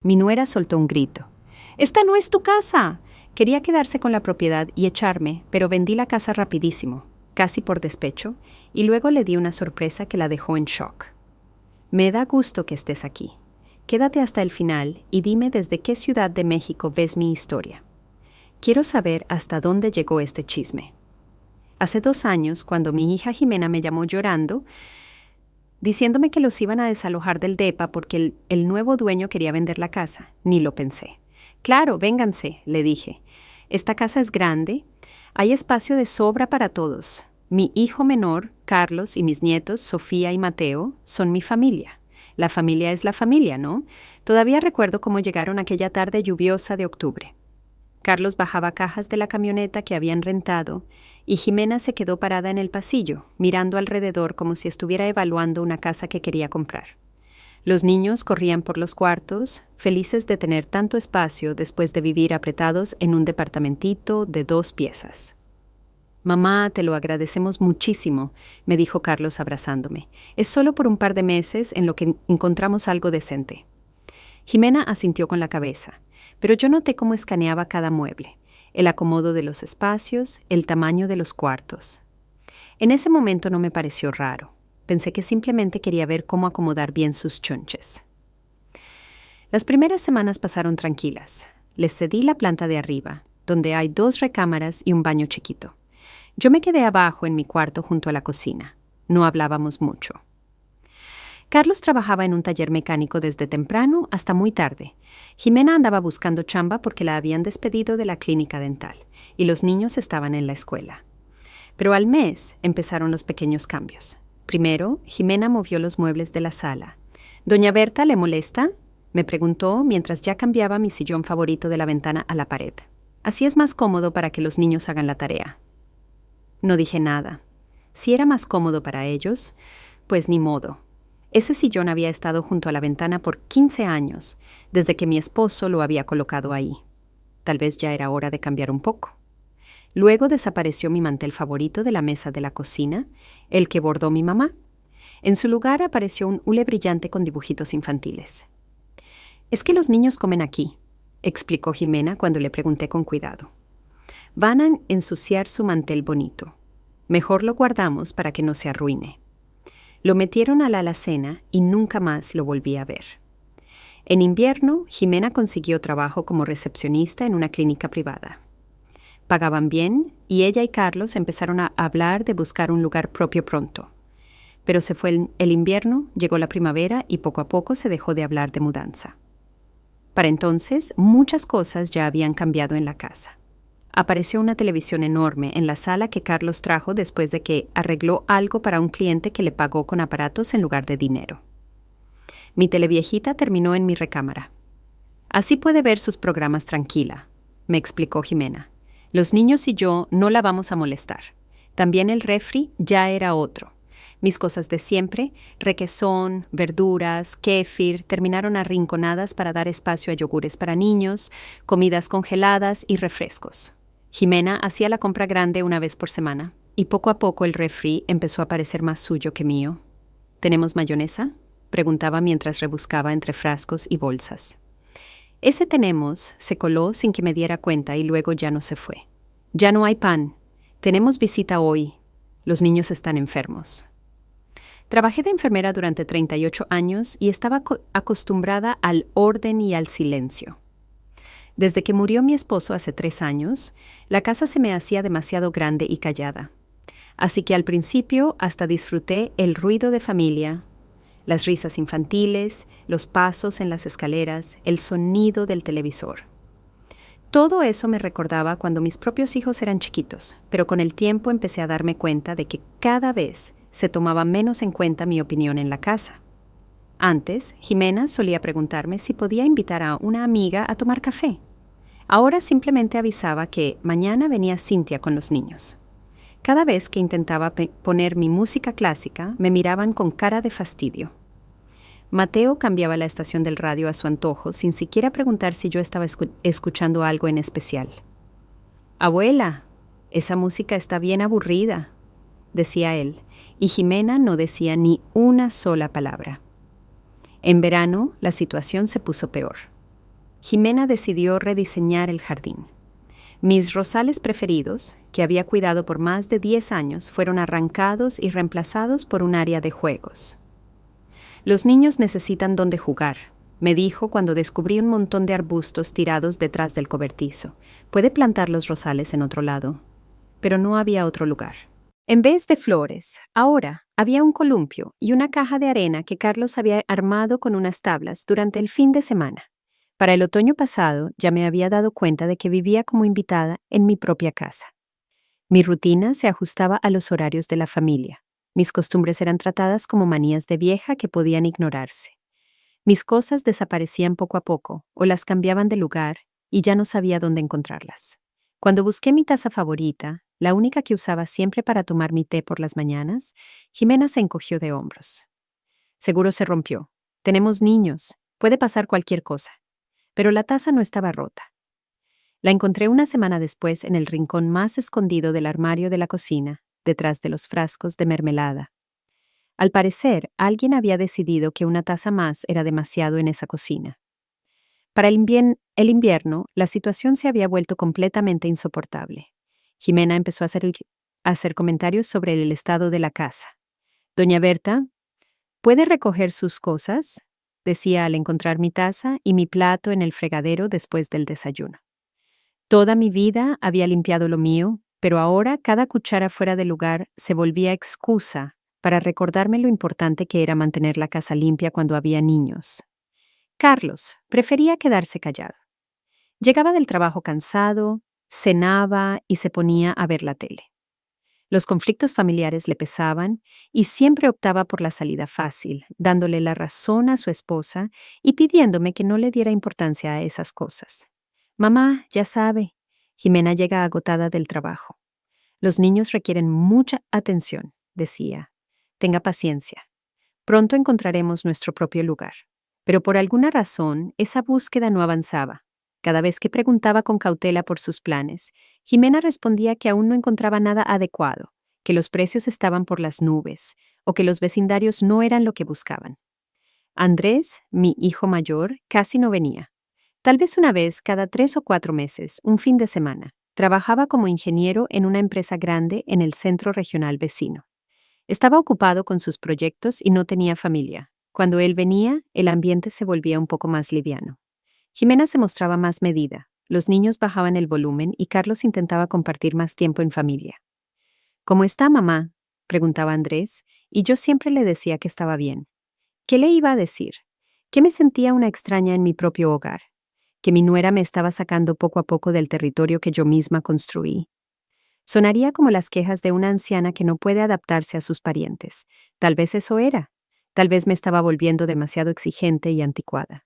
Mi nuera soltó un grito. «¡Esta no es tu casa!». Quería quedarse con la propiedad y echarme, pero vendí la casa rapidísimo, casi por despecho, y luego le di una sorpresa que la dejó en shock. «Me da gusto que estés aquí. Quédate hasta el final y dime desde qué ciudad de México ves mi historia. Quiero saber hasta dónde llegó este chisme». Hace 2 años, cuando mi hija Jimena me llamó llorando, diciéndome que los iban a desalojar del depa porque el nuevo dueño quería vender la casa, ni lo pensé. «Claro, vénganse», le dije. «Esta casa es grande, hay espacio de sobra para todos. Mi hijo menor, Carlos, y mis nietos, Sofía y Mateo, son mi familia. La familia es la familia, ¿no?». Todavía recuerdo cómo llegaron aquella tarde lluviosa de octubre. Carlos bajaba cajas de la camioneta que habían rentado y Jimena se quedó parada en el pasillo, mirando alrededor como si estuviera evaluando una casa que quería comprar. Los niños corrían por los cuartos, felices de tener tanto espacio después de vivir apretados en un departamentito de 2 piezas. «Mamá, te lo agradecemos muchísimo», me dijo Carlos abrazándome. «Es solo por un par de meses en lo que encontramos algo decente». Jimena asintió con la cabeza, pero yo noté cómo escaneaba cada mueble, el acomodo de los espacios, el tamaño de los cuartos. En ese momento no me pareció raro. Pensé que simplemente quería ver cómo acomodar bien sus chunches. Las primeras semanas pasaron tranquilas. Les cedí la planta de arriba, donde hay 2 recámaras y un baño chiquito. Yo me quedé abajo en mi cuarto junto a la cocina. No hablábamos mucho. Carlos trabajaba en un taller mecánico desde temprano hasta muy tarde. Jimena andaba buscando chamba porque la habían despedido de la clínica dental y los niños estaban en la escuela. Pero al mes empezaron los pequeños cambios. Primero, Jimena movió los muebles de la sala. «¿Doña Berta le molesta?», me preguntó mientras ya cambiaba mi sillón favorito de la ventana a la pared. «Así es más cómodo para que los niños hagan la tarea». No dije nada. Si era más cómodo para ellos, pues ni modo. Ese sillón había estado junto a la ventana por 15 años, desde que mi esposo lo había colocado ahí. Tal vez ya era hora de cambiar un poco. Luego desapareció mi mantel favorito de la mesa de la cocina, el que bordó mi mamá. En su lugar apareció un hule brillante con dibujitos infantiles. «Es que los niños comen aquí», explicó Jimena cuando le pregunté con cuidado. «Van a ensuciar su mantel bonito. Mejor lo guardamos para que no se arruine». Lo metieron a la alacena y nunca más lo volví a ver. En invierno, Jimena consiguió trabajo como recepcionista en una clínica privada. Pagaban bien y ella y Carlos empezaron a hablar de buscar un lugar propio pronto. Pero se fue el invierno, llegó la primavera y poco a poco se dejó de hablar de mudanza. Para entonces, muchas cosas ya habían cambiado en la casa. Apareció una televisión enorme en la sala que Carlos trajo después de que arregló algo para un cliente que le pagó con aparatos en lugar de dinero. Mi televiejita terminó en mi recámara. «Así puede ver sus programas tranquila», me explicó Jimena. «Los niños y yo no la vamos a molestar. También el refri ya era otro. Mis cosas de siempre, requesón, verduras, kéfir, terminaron arrinconadas para dar espacio a yogures para niños, comidas congeladas y refrescos». Jimena hacía la compra grande una vez por semana, y poco a poco el refri empezó a parecer más suyo que mío. «¿Tenemos mayonesa?», preguntaba mientras rebuscaba entre frascos y bolsas. «Ese tenemos» se coló sin que me diera cuenta y luego ya no se fue. «Ya no hay pan. Tenemos visita hoy. Los niños están enfermos». Trabajé de enfermera durante 38 años y estaba acostumbrada al orden y al silencio. Desde que murió mi esposo hace 3 años, la casa se me hacía demasiado grande y callada. Así que al principio hasta disfruté el ruido de familia, las risas infantiles, los pasos en las escaleras, el sonido del televisor. Todo eso me recordaba cuando mis propios hijos eran chiquitos, pero con el tiempo empecé a darme cuenta de que cada vez se tomaba menos en cuenta mi opinión en la casa. Antes, Jimena solía preguntarme si podía invitar a una amiga a tomar café. Ahora simplemente avisaba que mañana venía Cintia con los niños. Cada vez que intentaba poner mi música clásica, me miraban con cara de fastidio. Mateo cambiaba la estación del radio a su antojo, sin siquiera preguntar si yo estaba escuchando algo en especial. «Abuela, esa música está bien aburrida», decía él, y Jimena no decía ni una sola palabra. En verano, la situación se puso peor. Jimena decidió rediseñar el jardín. Mis rosales preferidos, que había cuidado por más de 10 años, fueron arrancados y reemplazados por un área de juegos. Los niños necesitan donde jugar, me dijo cuando descubrí un montón de arbustos tirados detrás del cobertizo. Puede plantar los rosales en otro lado. Pero no había otro lugar. En vez de flores, ahora había un columpio y una caja de arena que Carlos había armado con unas tablas durante el fin de semana. Para el otoño pasado ya me había dado cuenta de que vivía como invitada en mi propia casa. Mi rutina se ajustaba a los horarios de la familia. Mis costumbres eran tratadas como manías de vieja que podían ignorarse. Mis cosas desaparecían poco a poco o las cambiaban de lugar y ya no sabía dónde encontrarlas. Cuando busqué mi taza favorita, la única que usaba siempre para tomar mi té por las mañanas, Jimena se encogió de hombros. Seguro se rompió. Tenemos niños. Puede pasar cualquier cosa. Pero la taza no estaba rota. La encontré una semana después en el rincón más escondido del armario de la cocina, detrás de los frascos de mermelada. Al parecer, alguien había decidido que una taza más era demasiado en esa cocina. Para el invierno, la situación se había vuelto completamente insoportable. Jimena empezó a hacer comentarios sobre el estado de la casa. Doña Berta, ¿puede recoger sus cosas?, decía al encontrar mi taza y mi plato en el fregadero después del desayuno. Toda mi vida había limpiado lo mío, pero ahora cada cuchara fuera de lugar se volvía excusa para recordarme lo importante que era mantener la casa limpia cuando había niños. Carlos prefería quedarse callado. Llegaba del trabajo cansado, cenaba y se ponía a ver la tele. Los conflictos familiares le pesaban y siempre optaba por la salida fácil, dándole la razón a su esposa y pidiéndome que no le diera importancia a esas cosas. Mamá, ya sabe, Jimena llega agotada del trabajo. Los niños requieren mucha atención, decía. Tenga paciencia. Pronto encontraremos nuestro propio lugar. Pero por alguna razón, esa búsqueda no avanzaba. Cada vez que preguntaba con cautela por sus planes, Jimena respondía que aún no encontraba nada adecuado, que los precios estaban por las nubes, o que los vecindarios no eran lo que buscaban. Andrés, mi hijo mayor, casi no venía. Tal vez una vez cada 3 o 4 meses, un fin de semana. Trabajaba como ingeniero en una empresa grande en el centro regional vecino. Estaba ocupado con sus proyectos y no tenía familia. Cuando él venía, el ambiente se volvía un poco más liviano. Jimena se mostraba más medida, los niños bajaban el volumen y Carlos intentaba compartir más tiempo en familia. ¿Cómo está, mamá?, preguntaba Andrés, y yo siempre le decía que estaba bien. ¿Qué le iba a decir? Que me sentía una extraña en mi propio hogar, que mi nuera me estaba sacando poco a poco del territorio que yo misma construí. Sonaría como las quejas de una anciana que no puede adaptarse a sus parientes. Tal vez eso era. Tal vez me estaba volviendo demasiado exigente y anticuada.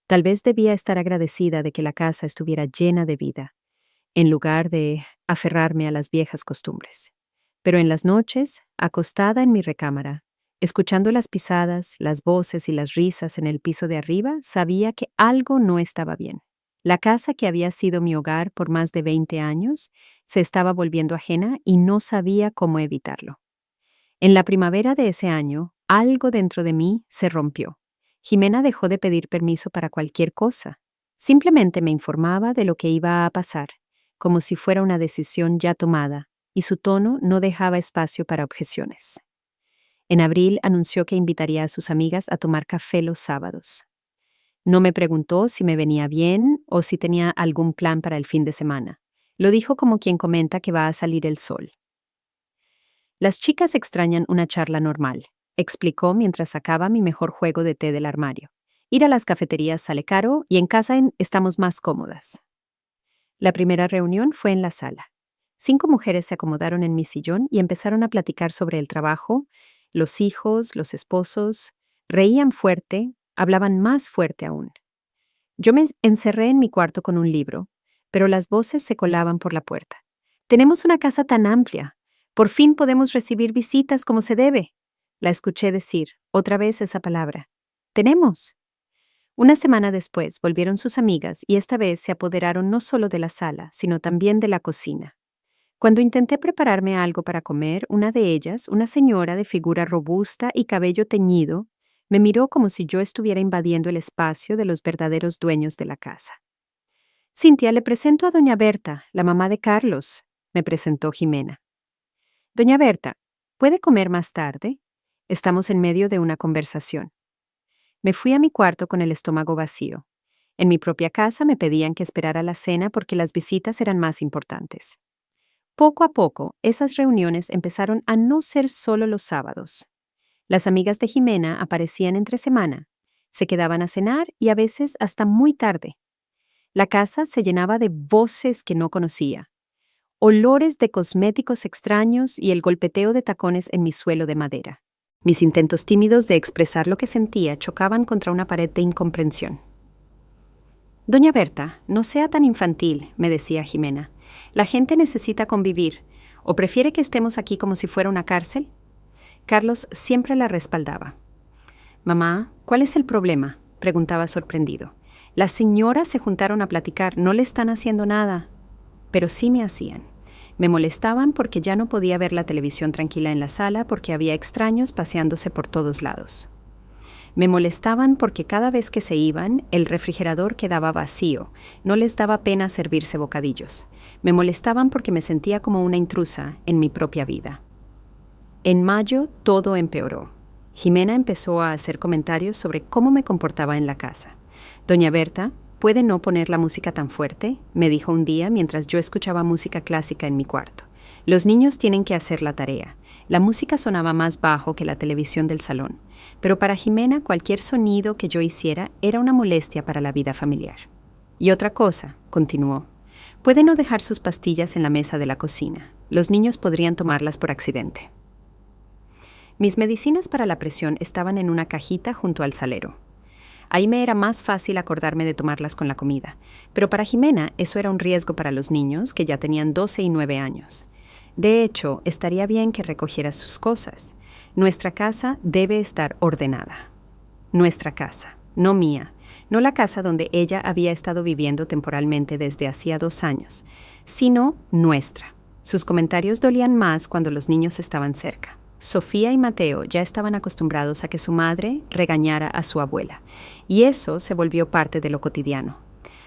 Tal vez debía estar agradecida de que la casa estuviera llena de vida, en lugar de aferrarme a las viejas costumbres. Pero en las noches, acostada en mi recámara, escuchando las pisadas, las voces y las risas en el piso de arriba, sabía que algo no estaba bien. La casa que había sido mi hogar por más de 20 años se estaba volviendo ajena y no sabía cómo evitarlo. En la primavera de ese año, algo dentro de mí se rompió. Jimena dejó de pedir permiso para cualquier cosa. Simplemente me informaba de lo que iba a pasar, como si fuera una decisión ya tomada, y su tono no dejaba espacio para objeciones. En abril anunció que invitaría a sus amigas a tomar café los sábados. No me preguntó si me venía bien o si tenía algún plan para el fin de semana. Lo dijo como quien comenta que va a salir el sol. Las chicas extrañan una charla normal, explicó mientras sacaba mi mejor juego de té del armario. Ir a las cafeterías sale caro y en casa estamos más cómodas. La primera reunión fue en la sala. 5 mujeres se acomodaron en mi sillón y empezaron a platicar sobre el trabajo, los hijos, los esposos. Reían fuerte, hablaban más fuerte aún. Yo me encerré en mi cuarto con un libro, pero las voces se colaban por la puerta. Tenemos una casa tan amplia. Por fin podemos recibir visitas como se debe. La escuché decir, otra vez esa palabra. Tenemos. Una semana después volvieron sus amigas y esta vez se apoderaron no solo de la sala, sino también de la cocina. Cuando intenté prepararme algo para comer, una de ellas, una señora de figura robusta y cabello teñido, Me miró como si yo estuviera invadiendo el espacio de los verdaderos dueños de la casa. Cintia, le presento a doña Berta, la mamá de Carlos, me presentó Jimena. Doña Berta, ¿puede comer más tarde? Estamos en medio de una conversación. Me fui a mi cuarto con el estómago vacío. En mi propia casa me pedían que esperara la cena porque las visitas eran más importantes. Poco a poco, esas reuniones empezaron a no ser solo los sábados. Las amigas de Jimena aparecían entre semana, se quedaban a cenar y a veces hasta muy tarde. La casa se llenaba de voces que no conocía, olores de cosméticos extraños y el golpeteo de tacones en mi suelo de madera. Mis intentos tímidos de expresar lo que sentía chocaban contra una pared de incomprensión. Doña Berta, no sea tan infantil, me decía Jimena. La gente necesita convivir. ¿O prefiere que estemos aquí como si fuera una cárcel? Carlos siempre la respaldaba. Mamá, ¿cuál es el problema?, preguntaba sorprendido. Las señoras se juntaron a platicar, no le están haciendo nada. Pero sí me hacían. Me molestaban porque ya no podía ver la televisión tranquila en la sala porque había extraños paseándose por todos lados. Me molestaban porque cada vez que se iban, el refrigerador quedaba vacío, no les daba pena servirse bocadillos. Me molestaban porque me sentía como una intrusa en mi propia vida. En mayo todo empeoró. Jimena empezó a hacer comentarios sobre cómo me comportaba en la casa. Doña Berta, ¿puede no poner la música tan fuerte?, me dijo un día mientras yo escuchaba música clásica en mi cuarto. Los niños tienen que hacer la tarea. La música sonaba más bajo que la televisión del salón, pero para Jimena cualquier sonido que yo hiciera era una molestia para la vida familiar. Y otra cosa, continuó, puede no dejar sus pastillas en la mesa de la cocina. Los niños podrían tomarlas por accidente. Mis medicinas para la presión estaban en una cajita junto al salero. Ahí me era más fácil acordarme de tomarlas con la comida, pero para Jimena eso era un riesgo para los niños, que ya tenían 12 y 9 años. De hecho, estaría bien que recogiera sus cosas. Nuestra casa debe estar ordenada. Nuestra casa, no mía, no la casa donde ella había estado viviendo temporalmente desde hacía 2 años, sino nuestra. Sus comentarios dolían más cuando los niños estaban cerca. Sofía y Mateo ya estaban acostumbrados a que su madre regañara a su abuela, y eso se volvió parte de lo cotidiano.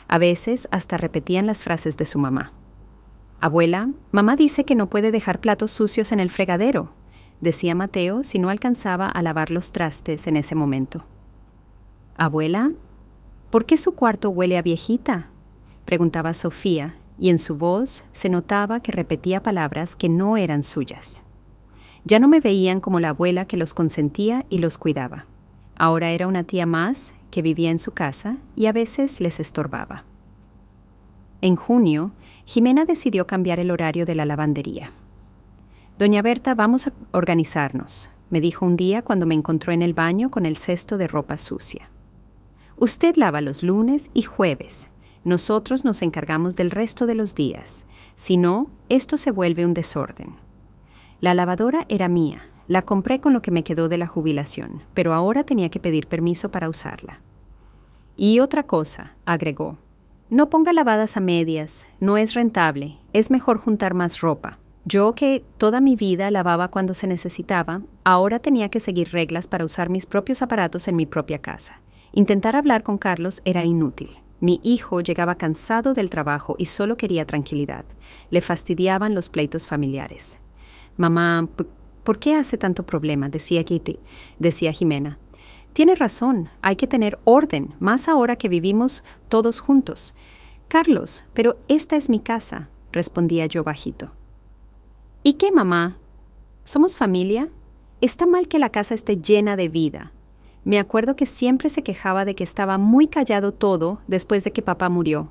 A veces hasta repetían las frases de su mamá. «Abuela, mamá dice que no puede dejar platos sucios en el fregadero», decía Mateo si no alcanzaba a lavar los trastes en ese momento. «Abuela, ¿por qué su cuarto huele a viejita?», preguntaba Sofía, y en su voz se notaba que repetía palabras que no eran suyas. Ya no me veían como la abuela que los consentía y los cuidaba. Ahora era una tía más que vivía en su casa y a veces les estorbaba. En junio, Jimena decidió cambiar el horario de la lavandería. «Doña Berta, vamos a organizarnos», me dijo un día cuando me encontró en el baño con el cesto de ropa sucia. «Usted lava los lunes y jueves. Nosotros nos encargamos del resto de los días. Si no, esto se vuelve un desorden». La lavadora era mía, la compré con lo que me quedó de la jubilación, pero ahora tenía que pedir permiso para usarla. «Y otra cosa», agregó, «no ponga lavadas a medias, no es rentable, es mejor juntar más ropa». Yo, que toda mi vida lavaba cuando se necesitaba, ahora tenía que seguir reglas para usar mis propios aparatos en mi propia casa. Intentar hablar con Carlos era inútil. Mi hijo llegaba cansado del trabajo y solo quería tranquilidad. Le fastidiaban los pleitos familiares. «Mamá, ¿por qué hace tanto problema?», decía Jimena. «Tiene razón, hay que tener orden, más ahora que vivimos todos juntos». «Carlos, pero esta es mi casa», respondía yo bajito. «¿Y qué, mamá? ¿Somos familia? Está mal que la casa esté llena de vida». Me acuerdo que siempre se quejaba de que estaba muy callado todo después de que papá murió.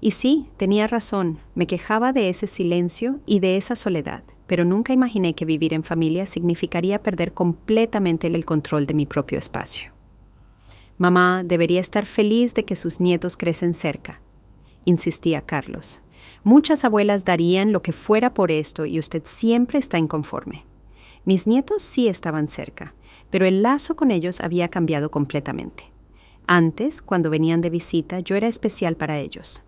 Y sí, tenía razón, me quejaba de ese silencio y de esa soledad, pero nunca imaginé que vivir en familia significaría perder completamente el control de mi propio espacio. «Mamá debería estar feliz de que sus nietos crecen cerca», insistía Carlos. «Muchas abuelas darían lo que fuera por esto y usted siempre está inconforme». Mis nietos sí estaban cerca, pero el lazo con ellos había cambiado completamente. Antes, cuando venían de visita, yo era especial para ellos.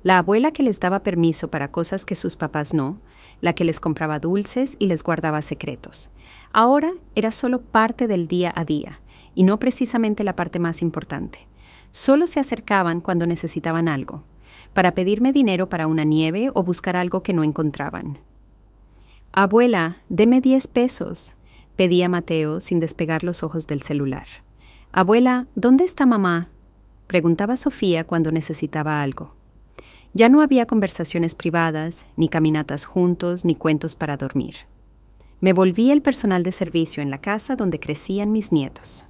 La abuela que les daba permiso para cosas que sus papás no, la que les compraba dulces y les guardaba secretos. Ahora era solo parte del día a día, y no precisamente la parte más importante. Solo se acercaban cuando necesitaban algo, para pedirme dinero para una nieve o buscar algo que no encontraban. «Abuela, deme 10 pesos», pedía Mateo sin despegar los ojos del celular. «Abuela, ¿dónde está mamá?», preguntaba Sofía cuando necesitaba algo. Ya no había conversaciones privadas, ni caminatas juntos, ni cuentos para dormir. Me volví el personal de servicio en la casa donde crecían mis nietos.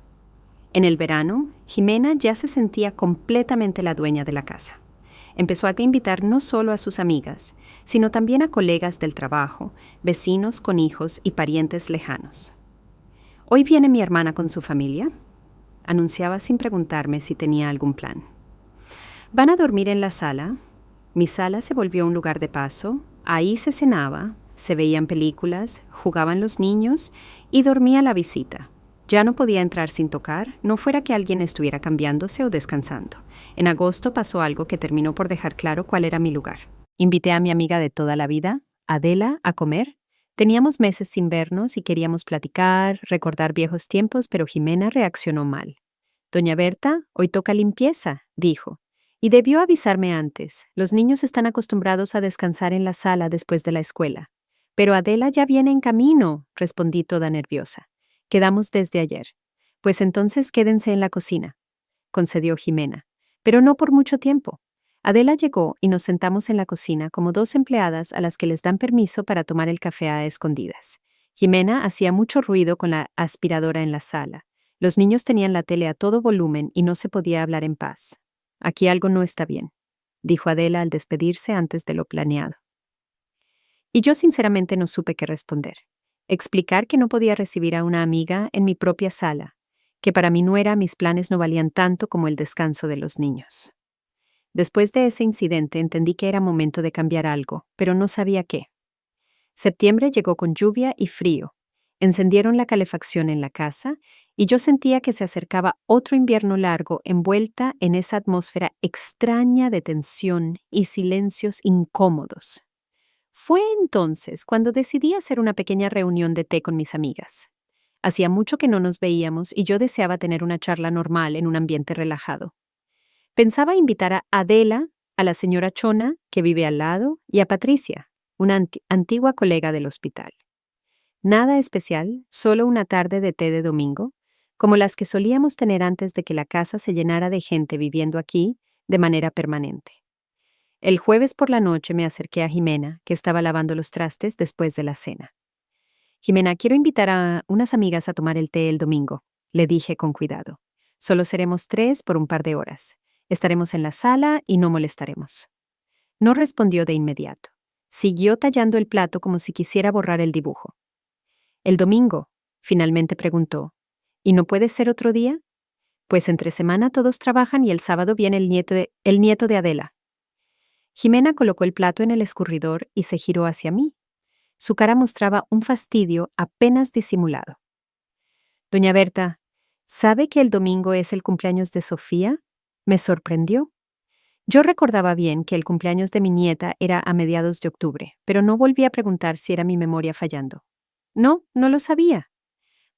En el verano, Jimena ya se sentía completamente la dueña de la casa. Empezó a invitar no solo a sus amigas, sino también a colegas del trabajo, vecinos con hijos y parientes lejanos. «Hoy viene mi hermana con su familia», anunciaba sin preguntarme si tenía algún plan. «Van a dormir en la sala». Mi sala se volvió un lugar de paso, ahí se cenaba, se veían películas, jugaban los niños y dormía la visita. Ya no podía entrar sin tocar, no fuera que alguien estuviera cambiándose o descansando. En agosto pasó algo que terminó por dejar claro cuál era mi lugar. Invité a mi amiga de toda la vida, Adela, a comer. Teníamos meses sin vernos y queríamos platicar, recordar viejos tiempos, pero Jimena reaccionó mal. «Doña Berta, hoy toca limpieza», dijo. «Y debió avisarme antes. Los niños están acostumbrados a descansar en la sala después de la escuela». «Pero Adela ya viene en camino», respondí toda nerviosa. «Quedamos desde ayer». «Pues entonces quédense en la cocina», concedió Jimena. «Pero no por mucho tiempo». Adela llegó y nos sentamos en la cocina como dos empleadas a las que les dan permiso para tomar el café a escondidas. Jimena hacía mucho ruido con la aspiradora en la sala. Los niños tenían la tele a todo volumen y no se podía hablar en paz. «Aquí algo no está bien», dijo Adela al despedirse antes de lo planeado. Y yo sinceramente no supe qué responder. Explicar que no podía recibir a una amiga en mi propia sala, que para mi nuera mis planes no valían tanto como el descanso de los niños. Después de ese incidente entendí que era momento de cambiar algo, pero no sabía qué. Septiembre llegó con lluvia y frío. Encendieron la calefacción en la casa y yo sentía que se acercaba otro invierno largo envuelta en esa atmósfera extraña de tensión y silencios incómodos. Fue entonces cuando decidí hacer una pequeña reunión de té con mis amigas. Hacía mucho que no nos veíamos y yo deseaba tener una charla normal en un ambiente relajado. Pensaba invitar a Adela, a la señora Chona, que vive al lado, y a Patricia, una antigua colega del hospital. Nada especial, solo una tarde de té de domingo, como las que solíamos tener antes de que la casa se llenara de gente viviendo aquí de manera permanente. El jueves por la noche me acerqué a Jimena, que estaba lavando los trastes después de la cena. «Jimena, quiero invitar a unas amigas a tomar el té el domingo», le dije con cuidado. «Solo seremos 3 por un par de horas. Estaremos en la sala y no molestaremos». No respondió de inmediato. Siguió tallando el plato como si quisiera borrar el dibujo. «¿El domingo?», finalmente preguntó. «¿Y no puede ser otro día?». «Pues entre semana todos trabajan y el sábado viene el nieto de Adela». Jimena colocó el plato en el escurridor y se giró hacia mí. Su cara mostraba un fastidio apenas disimulado. «Doña Berta, ¿sabe que el domingo es el cumpleaños de Sofía?», me sorprendió. Yo recordaba bien que el cumpleaños de mi nieta era a mediados de octubre, pero no volví a preguntar si era mi memoria fallando. «No, no lo sabía».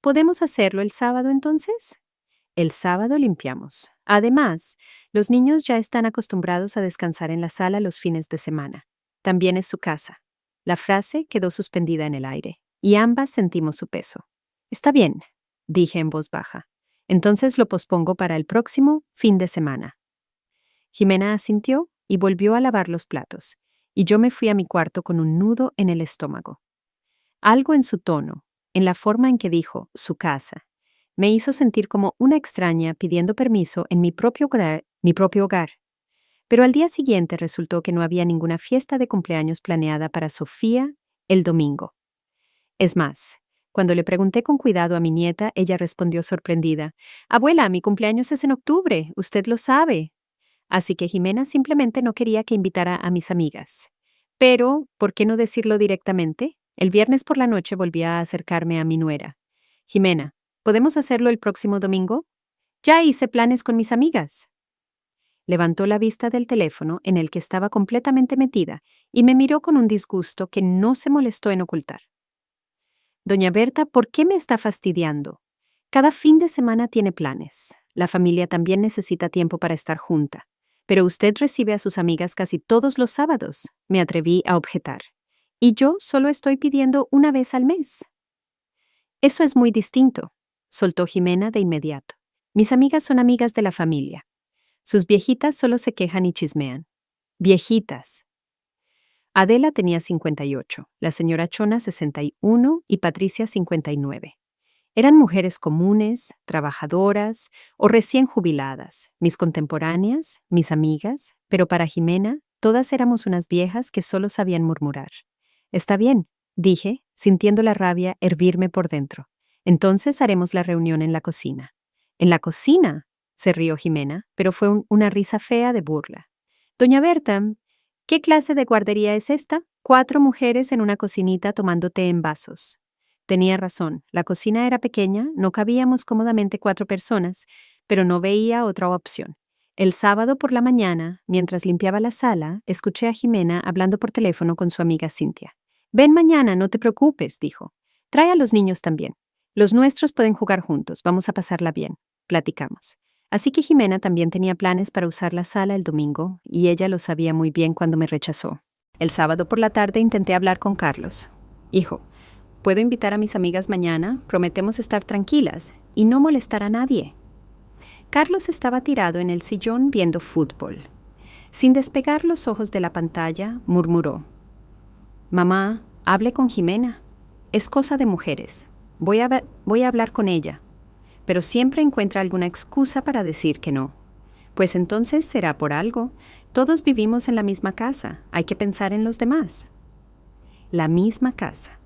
«¿Podemos hacerlo el sábado entonces?». «El sábado limpiamos. Además, los niños ya están acostumbrados a descansar en la sala los fines de semana. También es su casa». La frase quedó suspendida en el aire, y ambas sentimos su peso. «Está bien», dije en voz baja. «Entonces lo pospongo para el próximo fin de semana». Jimena asintió y volvió a lavar los platos, y yo me fui a mi cuarto con un nudo en el estómago. Algo en su tono, en la forma en que dijo «su casa», me hizo sentir como una extraña pidiendo permiso en mi propio hogar. Pero al día siguiente resultó que no había ninguna fiesta de cumpleaños planeada para Sofía el domingo. Es más, cuando le pregunté con cuidado a mi nieta, ella respondió sorprendida: «Abuela, mi cumpleaños es en octubre, usted lo sabe». Así que Jimena simplemente no quería que invitara a mis amigas. Pero, ¿por qué no decirlo directamente? El viernes por la noche volví a acercarme a mi nuera. «Jimena, ¿podemos hacerlo el próximo domingo? Ya hice planes con mis amigas». Levantó la vista del teléfono en el que estaba completamente metida y me miró con un disgusto que no se molestó en ocultar. «Doña Berta, ¿por qué me está fastidiando? Cada fin de semana tiene planes. La familia también necesita tiempo para estar junta. Pero usted recibe a sus amigas casi todos los sábados, me atreví a objetar. Y yo solo estoy pidiendo una vez al mes. Eso es muy distinto, soltó Jimena de inmediato. Mis amigas son amigas de la familia. Sus viejitas solo se quejan y chismean. Viejitas. Adela tenía 58, la señora Chona 61 y Patricia 59. Eran mujeres comunes, trabajadoras o recién jubiladas, mis contemporáneas, mis amigas, pero para Jimena, todas éramos unas viejas que solo sabían murmurar. Está bien, dije, sintiendo la rabia hervirme por dentro. Entonces haremos la reunión en la cocina. ¿En la cocina?, se rió Jimena, pero fue una risa fea de burla. Doña Berta, ¿qué clase de guardería es esta? 4 mujeres en una cocinita tomando té en vasos. Tenía razón, la cocina era pequeña, no cabíamos cómodamente 4 personas, pero no veía otra opción. El sábado por la mañana, mientras limpiaba la sala, escuché a Jimena hablando por teléfono con su amiga Cintia. Ven mañana, no te preocupes, dijo. Trae a los niños también. Los nuestros pueden jugar juntos, vamos a pasarla bien. Platicamos. Así que Jimena también tenía planes para usar la sala el domingo, y ella lo sabía muy bien cuando me rechazó. El sábado por la tarde intenté hablar con Carlos. Hijo, ¿puedo invitar a mis amigas mañana? Prometemos estar tranquilas y no molestar a nadie. Carlos estaba tirado en el sillón viendo fútbol. Sin despegar los ojos de la pantalla, murmuró. Mamá, hable con Jimena. Es cosa de mujeres. Voy a hablar con ella. Pero siempre encuentra alguna excusa para decir que no. Pues entonces será por algo. Todos vivimos en la misma casa. Hay que pensar en los demás. La misma casa.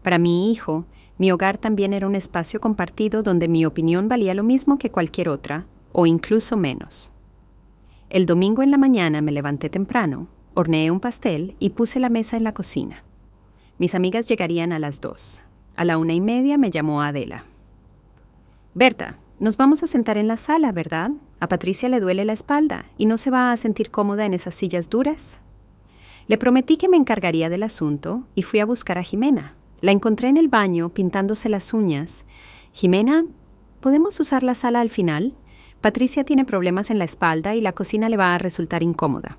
Para mi hijo, mi hogar también era un espacio compartido donde mi opinión valía lo mismo que cualquier otra, o incluso menos. El domingo en la mañana me levanté temprano, horneé un pastel y puse la mesa en la cocina. Mis amigas llegarían a las 2. A la 1:30 me llamó Adela. Berta, nos vamos a sentar en la sala, ¿verdad? A Patricia le duele la espalda y no se va a sentir cómoda en esas sillas duras. Le prometí que me encargaría del asunto y fui a buscar a Jimena. La encontré en el baño pintándose las uñas. Jimena, ¿podemos usar la sala al final? Patricia tiene problemas en la espalda y la cocina le va a resultar incómoda.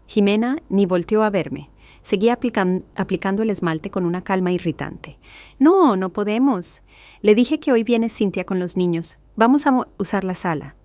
Jimena ni volteó a verme. Seguía aplicando el esmalte con una calma irritante. No, no podemos. Le dije que hoy viene Cintia con los niños. Vamos a usar la sala.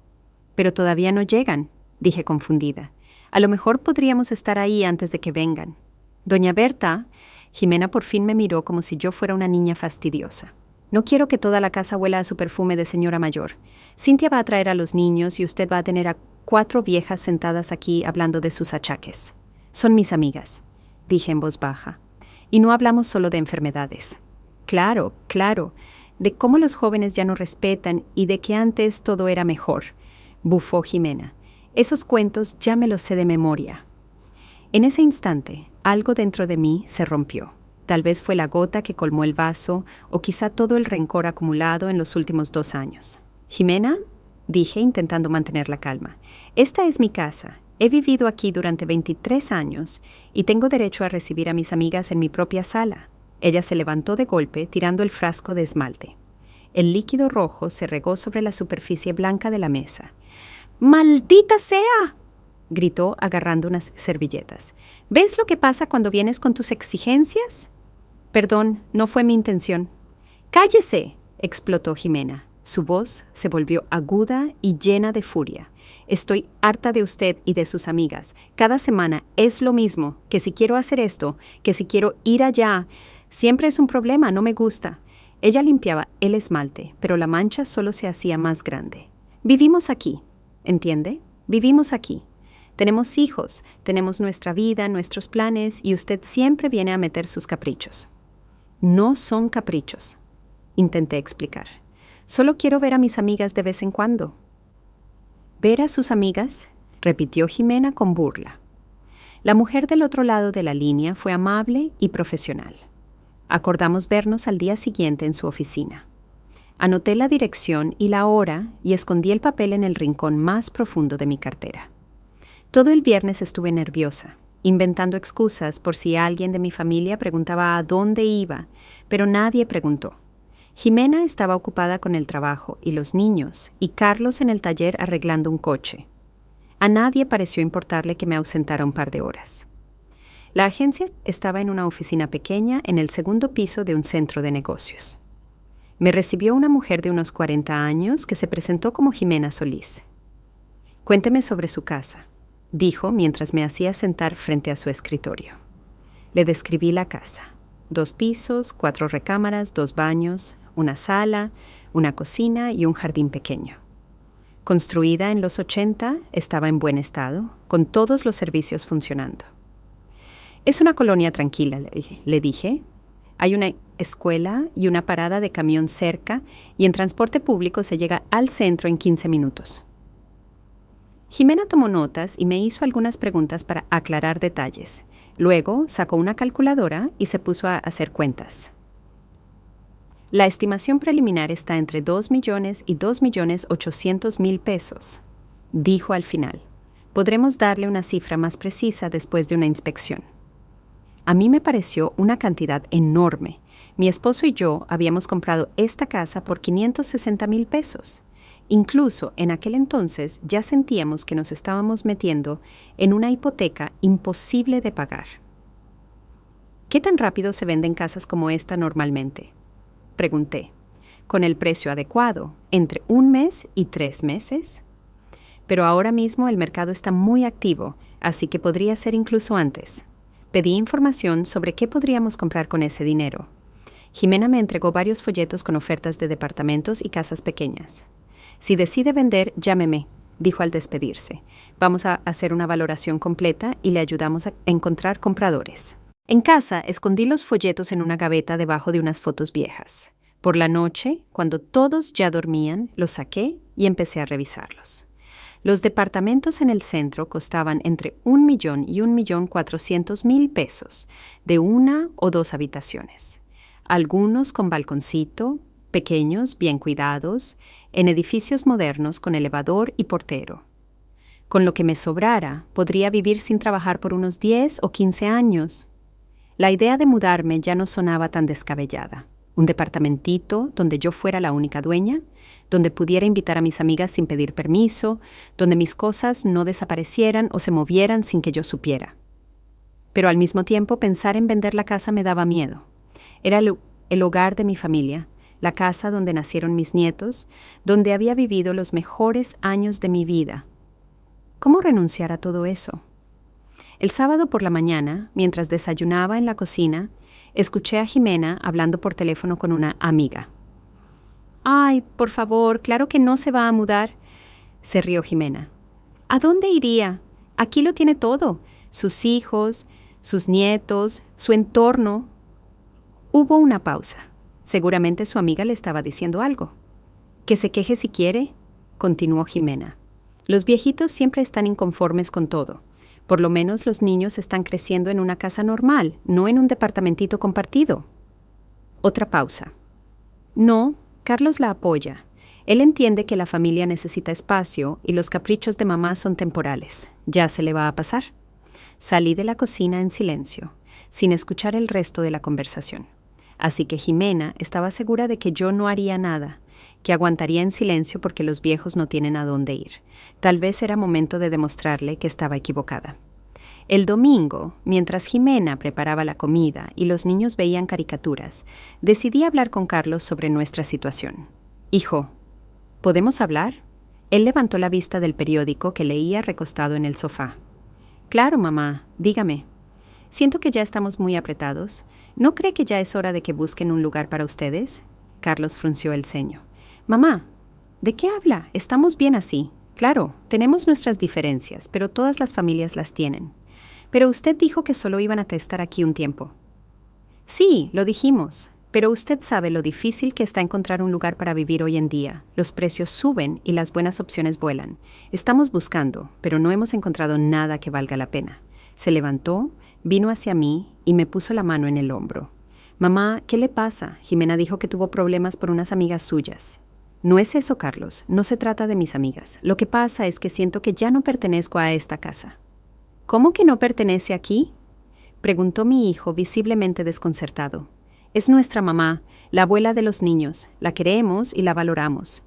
Pero todavía no llegan, dije confundida. A lo mejor podríamos estar ahí antes de que vengan. Doña Berta, Jimena por fin me miró como si yo fuera una niña fastidiosa. No quiero que toda la casa huela a su perfume de señora mayor. Cintia va a traer a los niños y usted va a tener a 4 viejas sentadas aquí hablando de sus achaques. Son mis amigas, dije en voz baja. Y no hablamos solo de enfermedades. Claro, claro, de cómo los jóvenes ya no respetan y de que antes todo era mejor, bufó Jimena. Esos cuentos ya me los sé de memoria. En ese instante, algo dentro de mí se rompió. Tal vez fue la gota que colmó el vaso o quizá todo el rencor acumulado en los últimos 2 años. Jimena, dije intentando mantener la calma, esta es mi casa. He vivido aquí durante 23 años y tengo derecho a recibir a mis amigas en mi propia sala. Ella se levantó de golpe tirando el frasco de esmalte. El líquido rojo se regó sobre la superficie blanca de la mesa. ¡Maldita sea!, gritó agarrando unas servilletas. ¿Ves lo que pasa cuando vienes con tus exigencias? Perdón, no fue mi intención. ¡Cállese!, explotó Jimena. Su voz se volvió aguda y llena de furia. Estoy harta de usted y de sus amigas. Cada semana es lo mismo, que si quiero hacer esto, que si quiero ir allá. Siempre es un problema, no me gusta. Ella limpiaba el esmalte, pero la mancha solo se hacía más grande. Vivimos aquí, ¿entiende? Vivimos aquí. Tenemos hijos, tenemos nuestra vida, nuestros planes, y usted siempre viene a meter sus caprichos. No son caprichos, intenté explicar. Solo quiero ver a mis amigas de vez en cuando. ¿Ver a sus amigas?, repitió Jimena con burla. La mujer del otro lado de la línea fue amable y profesional. Acordamos vernos al día siguiente en su oficina. Anoté la dirección y la hora y escondí el papel en el rincón más profundo de mi cartera. Todo el viernes estuve nerviosa, inventando excusas por si alguien de mi familia preguntaba a dónde iba, pero nadie preguntó. Jimena estaba ocupada con el trabajo y los niños, y Carlos en el taller arreglando un coche. A nadie pareció importarle que me ausentara un par de horas. La agencia estaba en una oficina pequeña en el segundo piso de un centro de negocios. Me recibió una mujer de unos 40 años que se presentó como Jimena Solís. «Cuénteme sobre su casa», dijo mientras me hacía sentar frente a su escritorio. Le describí la casa. 2 pisos, 4 recámaras, 2 baños, una sala, una cocina y un jardín pequeño. Construida en los 80, estaba en buen estado, con todos los servicios funcionando. «Es una colonia tranquila», le dije. «Hay una escuela y una parada de camión cerca y en transporte público se llega al centro en 15 minutos». Jimena tomó notas y me hizo algunas preguntas para aclarar detalles. Luego sacó una calculadora y se puso a hacer cuentas. «La estimación preliminar está entre 2 millones y 2.800.000 pesos», dijo al final. «Podremos darle una cifra más precisa después de una inspección». A mí me pareció una cantidad enorme. Mi esposo y yo habíamos comprado esta casa por 560.000 pesos. Incluso en aquel entonces ya sentíamos que nos estábamos metiendo en una hipoteca imposible de pagar. «¿Qué tan rápido se venden casas como esta normalmente?», pregunté. «¿Con el precio adecuado, entre 1 mes y 3 meses? Pero ahora mismo el mercado está muy activo, así que podría ser incluso antes». Pedí información sobre qué podríamos comprar con ese dinero. Jimena me entregó varios folletos con ofertas de departamentos y casas pequeñas. «Si decide vender, llámeme», dijo al despedirse. «Vamos a hacer una valoración completa y le ayudamos a encontrar compradores». En casa, escondí los folletos en una gaveta debajo de unas fotos viejas. Por la noche, cuando todos ya dormían, los saqué y empecé a revisarlos. Los departamentos en el centro costaban entre 1 millón y 1.400.000 pesos, de 1 o 2 habitaciones. Algunos con balconcito, pequeños, bien cuidados, en edificios modernos con elevador y portero. Con lo que me sobrara, podría vivir sin trabajar por unos 10 o 15 años. La idea de mudarme ya no sonaba tan descabellada. Un departamentito donde yo fuera la única dueña, donde pudiera invitar a mis amigas sin pedir permiso, donde mis cosas no desaparecieran o se movieran sin que yo supiera. Pero al mismo tiempo pensar en vender la casa me daba miedo. Era el hogar de mi familia, la casa donde nacieron mis nietos, donde había vivido los mejores años de mi vida. ¿Cómo renunciar a todo eso? El sábado por la mañana, mientras desayunaba en la cocina, escuché a Jimena hablando por teléfono con una amiga. «Ay, por favor, claro que no se va a mudar», se rió Jimena. «¿A dónde iría? Aquí lo tiene todo, sus hijos, sus nietos, su entorno». Hubo una pausa. Seguramente su amiga le estaba diciendo algo. «Que se queje si quiere», continuó Jimena. «Los viejitos siempre están inconformes con todo. Por lo menos los niños están creciendo en una casa normal, no en un departamentito compartido». Otra pausa. «No, Carlos la apoya. Él entiende que la familia necesita espacio y los caprichos de mamá son temporales. Ya se le va a pasar». Salí de la cocina en silencio, sin escuchar el resto de la conversación. Así que Jimena estaba segura de que yo no haría nada, que aguantaría en silencio porque los viejos no tienen a dónde ir. Tal vez era momento de demostrarle que estaba equivocada. El domingo, mientras Jimena preparaba la comida y los niños veían caricaturas, decidí hablar con Carlos sobre nuestra situación. «Hijo, ¿podemos hablar?». Él levantó la vista del periódico que leía recostado en el sofá. «Claro, mamá, dígame». «Siento que ya estamos muy apretados. ¿No cree que ya es hora de que busquen un lugar para ustedes?». Carlos frunció el ceño. «Mamá, ¿de qué habla? Estamos bien así. Claro, tenemos nuestras diferencias, pero todas las familias las tienen. Pero usted dijo que solo iban a estar aquí un tiempo». «Sí, lo dijimos, pero usted sabe lo difícil que está encontrar un lugar para vivir hoy en día. Los precios suben y las buenas opciones vuelan. Estamos buscando, pero no hemos encontrado nada que valga la pena». Se levantó, vino hacia mí y me puso la mano en el hombro. «Mamá, ¿qué le pasa? Jimena dijo que tuvo problemas por unas amigas suyas». «No es eso, Carlos. No se trata de mis amigas. Lo que pasa es que siento que ya no pertenezco a esta casa». «¿Cómo que no pertenece aquí?», preguntó mi hijo visiblemente desconcertado. Es nuestra mamá, la abuela de los niños. La queremos y la valoramos.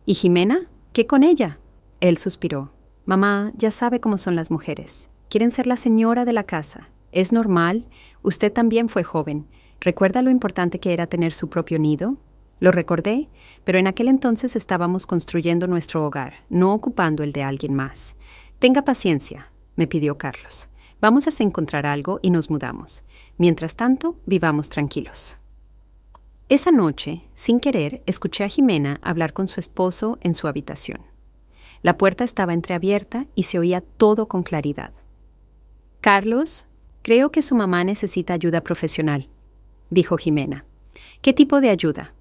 ¿Y Jimena? ¿Qué con ella? Él suspiró. Mamá ya sabe cómo son las mujeres. Quieren ser la señora de la casa. Es normal. Usted también fue joven. ¿Recuerda lo importante que era tener su propio nido? Lo recordé, pero en aquel entonces estábamos construyendo nuestro hogar, no ocupando el de alguien más. Tenga paciencia, me pidió Carlos. Vamos a encontrar algo y nos mudamos. Mientras tanto, vivamos tranquilos. Esa noche, sin querer, escuché a Jimena hablar con su esposo en su habitación. La puerta estaba entreabierta y se oía todo con claridad. Carlos, creo que su mamá necesita ayuda profesional, dijo Jimena. ¿Qué tipo de ayuda?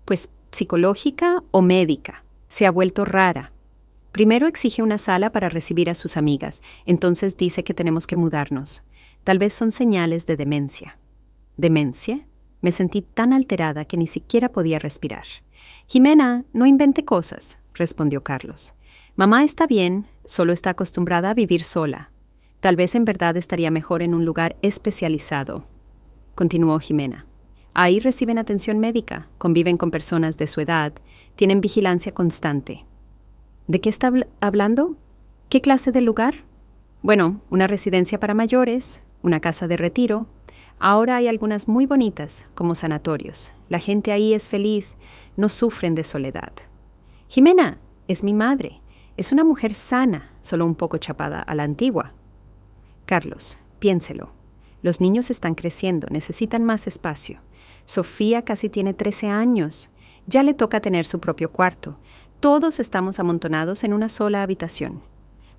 Pues psicológica o médica. Se ha vuelto rara. Primero exige una sala para recibir a sus amigas, entonces dice que tenemos que mudarnos. Tal vez son señales de demencia. ¿Demencia? Me sentí tan alterada que ni siquiera podía respirar. Jimena, no invente cosas, respondió Carlos. Mamá está bien, solo está acostumbrada a vivir sola. Tal vez en verdad estaría mejor en un lugar especializado, continuó Jimena. Ahí reciben atención médica, conviven con personas de su edad, tienen vigilancia constante. ¿De qué está hablando? ¿Qué clase de lugar? Bueno, una residencia para mayores, una casa de retiro. Ahora hay algunas muy bonitas, como sanatorios. La gente ahí es feliz, no sufren de soledad. Jimena, es mi madre. Es una mujer sana, solo un poco chapada a la antigua. Carlos, piénselo. Los niños están creciendo, necesitan más espacio. Sofía casi tiene 13 años. Ya le toca tener su propio cuarto. Todos estamos amontonados en una sola habitación.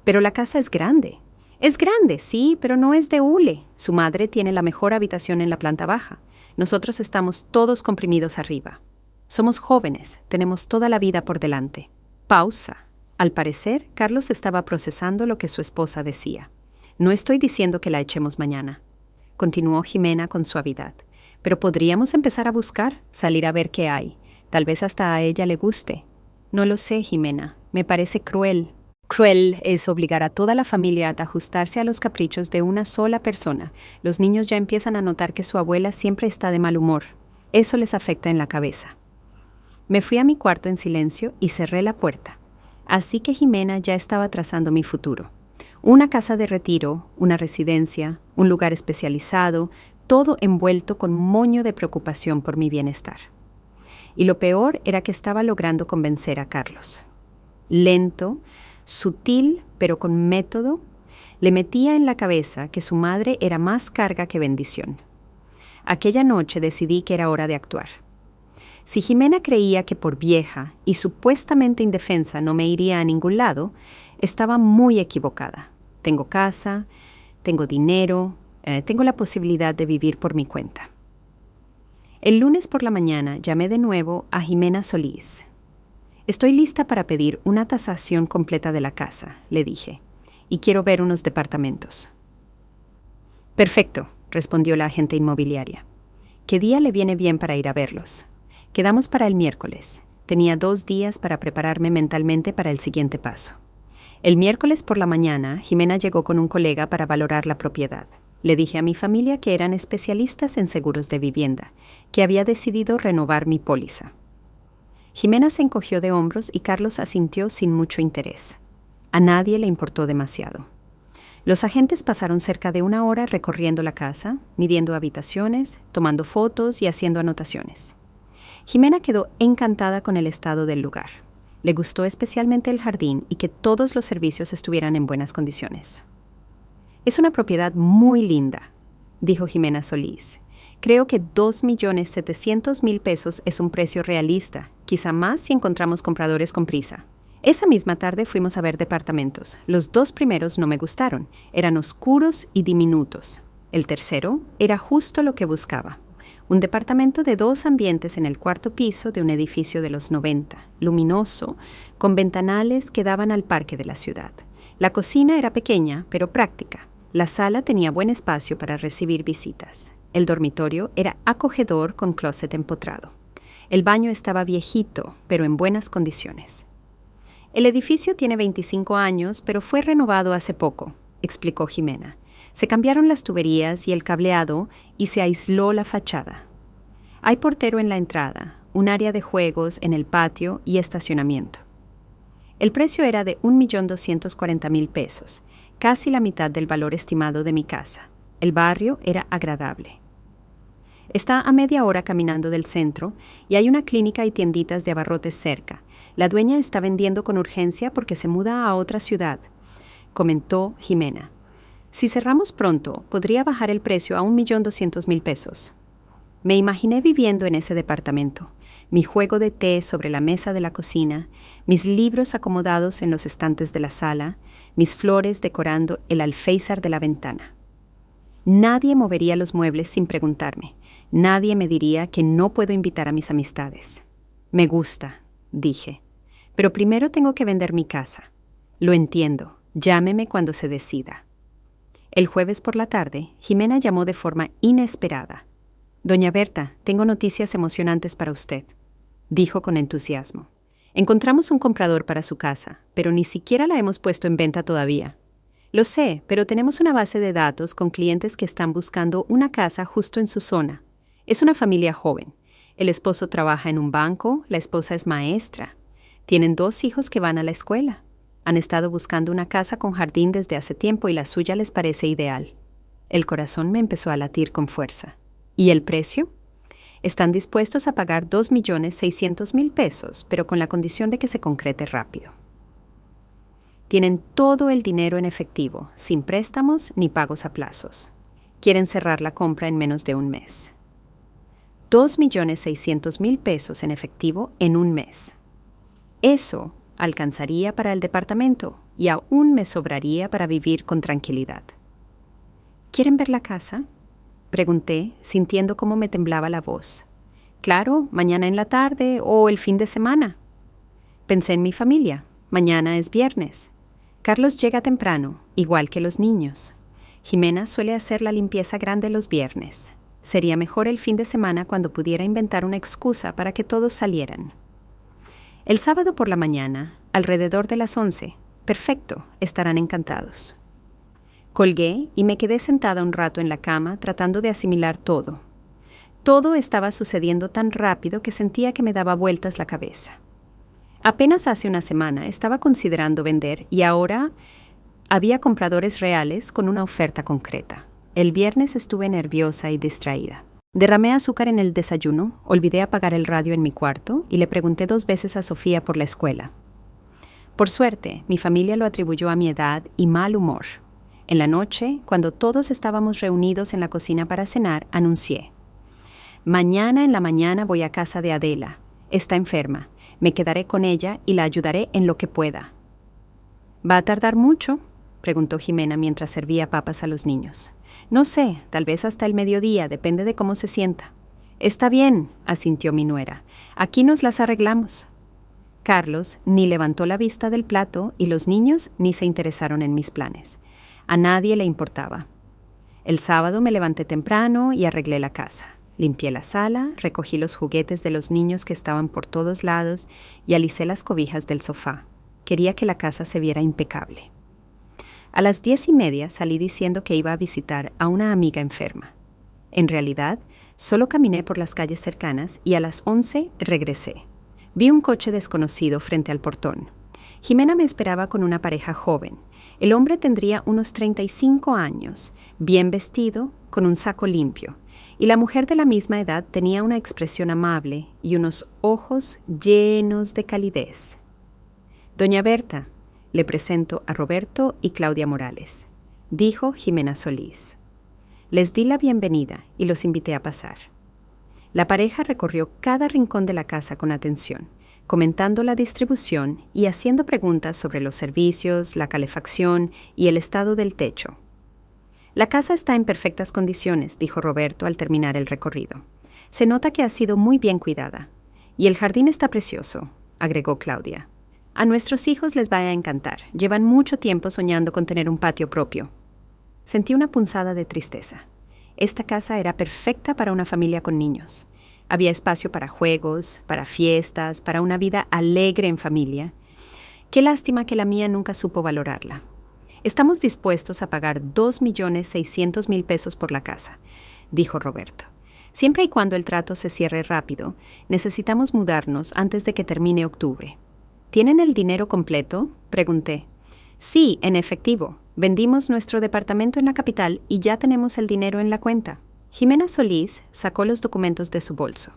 Pero la casa es grande. Es grande, sí, pero no es de hule. Su madre tiene la mejor habitación en la planta baja. Nosotros estamos todos comprimidos arriba. Somos jóvenes, tenemos toda la vida por delante. Pausa. Al parecer, Carlos estaba procesando lo que su esposa decía. No estoy diciendo que la echemos mañana, continuó Jimena con suavidad. Pero podríamos empezar a buscar, salir a ver qué hay. Tal vez hasta a ella le guste. No lo sé, Jimena. Me parece cruel. Cruel es obligar a toda la familia a ajustarse a los caprichos de una sola persona. Los niños ya empiezan a notar que su abuela siempre está de mal humor. Eso les afecta en la cabeza. Me fui a mi cuarto en silencio y cerré la puerta. Así que Jimena ya estaba trazando mi futuro. Una casa de retiro, una residencia, un lugar especializado, todo envuelto con moño de preocupación por mi bienestar. Y lo peor era que estaba logrando convencer a Carlos. Lento, sutil, pero con método, le metía en la cabeza que su madre era más carga que bendición. Aquella noche decidí que era hora de actuar. Si Jimena creía que por vieja y supuestamente indefensa no me iría a ningún lado, estaba muy equivocada. Tengo casa, tengo dinero, tengo la posibilidad de vivir por mi cuenta. El lunes por la mañana llamé de nuevo a Jimena Solís. Estoy lista para pedir una tasación completa de la casa, le dije, y quiero ver unos departamentos. Perfecto, respondió la agente inmobiliaria. ¿Qué día le viene bien para ir a verlos? Quedamos para el miércoles. Tenía 2 días para prepararme mentalmente para el siguiente paso. El miércoles por la mañana, Jimena llegó con un colega para valorar la propiedad. Le dije a mi familia que eran especialistas en seguros de vivienda, que había decidido renovar mi póliza. Jimena se encogió de hombros y Carlos asintió sin mucho interés. A nadie le importó demasiado. Los agentes pasaron cerca de 1 hora recorriendo la casa, midiendo habitaciones, tomando fotos y haciendo anotaciones. Jimena quedó encantada con el estado del lugar. Le gustó especialmente el jardín y que todos los servicios estuvieran en buenas condiciones. Es una propiedad muy linda, dijo Jimena Solís. Creo que 2.700.000 pesos es un precio realista, quizá más si encontramos compradores con prisa. Esa misma tarde fuimos a ver departamentos. Los 2 primeros no me gustaron, eran oscuros y diminutos. El tercero era justo lo que buscaba. Un departamento de 2 ambientes en el 4º piso de un edificio de los 90, luminoso, con ventanales que daban al parque de la ciudad. La cocina era pequeña, pero práctica. La sala tenía buen espacio para recibir visitas. El dormitorio era acogedor con closet empotrado. El baño estaba viejito, pero en buenas condiciones. El edificio tiene 25 años, pero fue renovado hace poco, explicó Jimena. Se cambiaron las tuberías y el cableado y se aisló la fachada. Hay portero en la entrada, un área de juegos en el patio y estacionamiento. El precio era de 1.240.000 pesos, casi la mitad del valor estimado de mi casa. El barrio era agradable. Está a media hora caminando del centro y hay una clínica y tienditas de abarrotes cerca. La dueña está vendiendo con urgencia porque se muda a otra ciudad, comentó Jimena. Si cerramos pronto, podría bajar el precio a 1.200.000 pesos. Me imaginé viviendo en ese departamento, mi juego de té sobre la mesa de la cocina, mis libros acomodados en los estantes de la sala, mis flores decorando el alféizar de la ventana. Nadie movería los muebles sin preguntarme. Nadie me diría que no puedo invitar a mis amistades. Me gusta, dije, pero primero tengo que vender mi casa. Lo entiendo, llámeme cuando se decida. El jueves por la tarde, Jimena llamó de forma inesperada. Doña Berta, tengo noticias emocionantes para usted, dijo con entusiasmo. Encontramos un comprador para su casa, pero ni siquiera la hemos puesto en venta todavía. Lo sé, pero tenemos una base de datos con clientes que están buscando una casa justo en su zona. Es una familia joven. El esposo trabaja en un banco, la esposa es maestra. Tienen 2 hijos que van a la escuela. Han estado buscando una casa con jardín desde hace tiempo y la suya les parece ideal. El corazón me empezó a latir con fuerza. ¿Y el precio? Están dispuestos a pagar 2.600.000 pesos, pero con la condición de que se concrete rápido. Tienen todo el dinero en efectivo, sin préstamos ni pagos a plazos. Quieren cerrar la compra en menos de un mes. 2.600.000 pesos en efectivo en un mes. Eso alcanzaría para el departamento y aún me sobraría para vivir con tranquilidad. ¿Quieren ver la casa?, pregunté, sintiendo cómo me temblaba la voz. Claro, mañana en la tarde o el fin de semana. Pensé en mi familia. Mañana es viernes. Carlos llega temprano, igual que los niños. Jimena suele hacer la limpieza grande los viernes. Sería mejor el fin de semana cuando pudiera inventar una excusa para que todos salieran. El sábado por la mañana, alrededor de las 11. Perfecto, estarán encantados. Colgué y me quedé sentada un rato en la cama tratando de asimilar todo. Todo estaba sucediendo tan rápido que sentía que me daba vueltas la cabeza. Apenas hace una semana estaba considerando vender y ahora había compradores reales con una oferta concreta. El viernes estuve nerviosa y distraída. Derramé azúcar en el desayuno, olvidé apagar el radio en mi cuarto y le pregunté 2 veces a Sofía por la escuela. Por suerte, mi familia lo atribuyó a mi edad y mal humor. En la noche, cuando todos estábamos reunidos en la cocina para cenar, anuncié: mañana en la mañana voy a casa de Adela. Está enferma. Me quedaré con ella y la ayudaré en lo que pueda. ¿Va a tardar mucho?, preguntó Jimena mientras servía papas a los niños. No sé, tal vez hasta el mediodía, depende de cómo se sienta. Está bien, asintió mi nuera. Aquí nos las arreglamos. Carlos ni levantó la vista del plato y los niños ni se interesaron en mis planes. A nadie le importaba. El sábado me levanté temprano y arreglé la casa. Limpié la sala, recogí los juguetes de los niños que estaban por todos lados y alicé las cobijas del sofá. Quería que la casa se viera impecable. A las 10:30 salí diciendo que iba a visitar a una amiga enferma. En realidad, solo caminé por las calles cercanas y a las 11 regresé. Vi un coche desconocido frente al portón. Jimena me esperaba con una pareja joven. El hombre tendría unos 35 años, bien vestido, con un saco limpio, y la mujer de la misma edad tenía una expresión amable y unos ojos llenos de calidez. Doña Berta, le presento a Roberto y Claudia Morales, dijo Jimena Solís. Les di la bienvenida y los invité a pasar. La pareja recorrió cada rincón de la casa con atención, comentando la distribución y haciendo preguntas sobre los servicios, la calefacción y el estado del techo. La casa está en perfectas condiciones, dijo Roberto al terminar el recorrido. Se nota que ha sido muy bien cuidada. Y el jardín está precioso, agregó Claudia. A nuestros hijos les va a encantar. Llevan mucho tiempo soñando con tener un patio propio. Sentí una punzada de tristeza. Esta casa era perfecta para una familia con niños. Había espacio para juegos, para fiestas, para una vida alegre en familia. Qué lástima que la mía nunca supo valorarla. Estamos dispuestos a pagar 2.600.000 pesos por la casa, dijo Roberto. Siempre y cuando el trato se cierre rápido, necesitamos mudarnos antes de que termine octubre. ¿Tienen el dinero completo?, pregunté. Sí, en efectivo. Vendimos nuestro departamento en la capital y ya tenemos el dinero en la cuenta. Jimena Solís sacó los documentos de su bolso.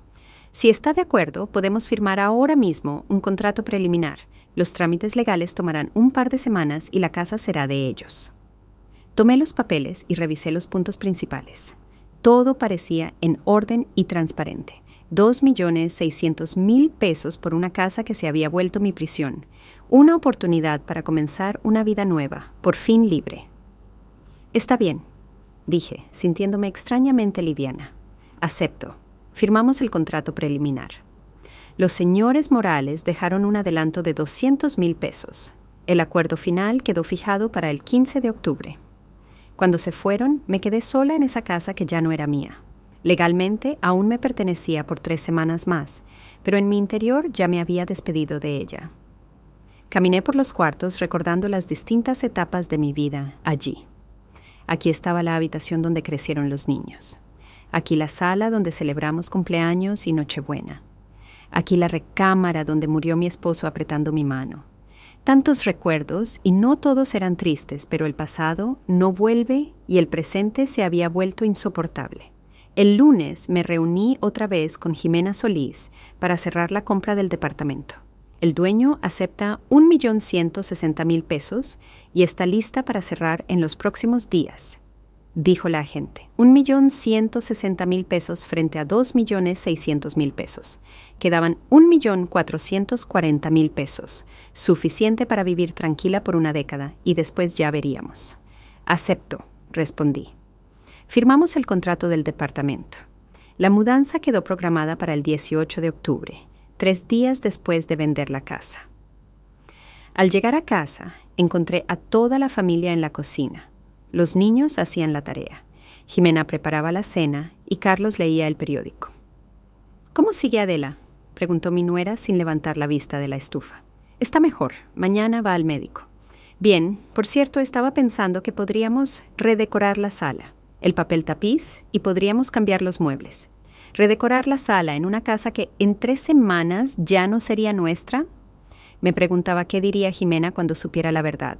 Si está de acuerdo, podemos firmar ahora mismo un contrato preliminar. Los trámites legales tomarán un par de semanas y la casa será de ellos. Tomé los papeles y revisé los puntos principales. Todo parecía en orden y transparente. 2.600.000 pesos por una casa que se había vuelto mi prisión. Una oportunidad para comenzar una vida nueva, por fin libre. Está bien, dije, sintiéndome extrañamente liviana. Acepto. Firmamos el contrato preliminar. Los señores Morales dejaron un adelanto de 200.000 pesos. El acuerdo final quedó fijado para el 15 de octubre. Cuando se fueron, me quedé sola en esa casa que ya no era mía. Legalmente aún me pertenecía por 3 semanas más, pero en mi interior ya me había despedido de ella. Caminé por los cuartos recordando las distintas etapas de mi vida allí. Aquí estaba la habitación donde crecieron los niños. Aquí la sala donde celebramos cumpleaños y Nochebuena. Aquí la recámara donde murió mi esposo apretando mi mano. Tantos recuerdos, y no todos eran tristes, pero el pasado no vuelve y el presente se había vuelto insoportable. El lunes me reuní otra vez con Jimena Solís para cerrar la compra del departamento. El dueño acepta 1.160.000 pesos y está lista para cerrar en los próximos días, dijo la agente. 1.160.000 pesos frente a 2.600.000 pesos. Quedaban 1.440.000 pesos, suficiente para vivir tranquila por una década, y después ya veríamos. Acepto, respondí. Firmamos el contrato del departamento. La mudanza quedó programada para el 18 de octubre, 3 días después de vender la casa. Al llegar a casa, encontré a toda la familia en la cocina. Los niños hacían la tarea. Jimena preparaba la cena y Carlos leía el periódico. ¿Cómo sigue Adela?, preguntó mi nuera sin levantar la vista de la estufa. Está mejor. Mañana va al médico. Bien, por cierto, estaba pensando que podríamos redecorar la sala, el papel tapiz, y podríamos cambiar los muebles. ¿Redecorar la sala en una casa que en 3 semanas ya no sería nuestra? Me preguntaba qué diría Jimena cuando supiera la verdad.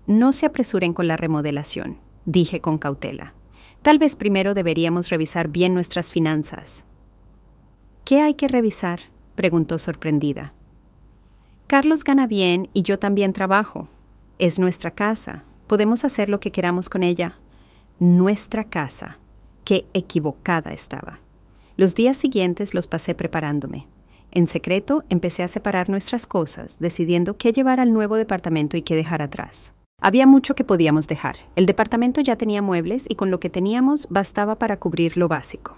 No se apresuren con la remodelación, dije con cautela. Tal vez primero deberíamos revisar bien nuestras finanzas. ¿Qué hay que revisar?, preguntó sorprendida. Carlos gana bien y yo también trabajo. Es nuestra casa. Podemos hacer lo que queramos con ella. Nuestra casa. Qué equivocada estaba. Los días siguientes los pasé preparándome. En secreto empecé a separar nuestras cosas, decidiendo qué llevar al nuevo departamento y qué dejar atrás. Había mucho que podíamos dejar. El departamento ya tenía muebles y con lo que teníamos bastaba para cubrir lo básico.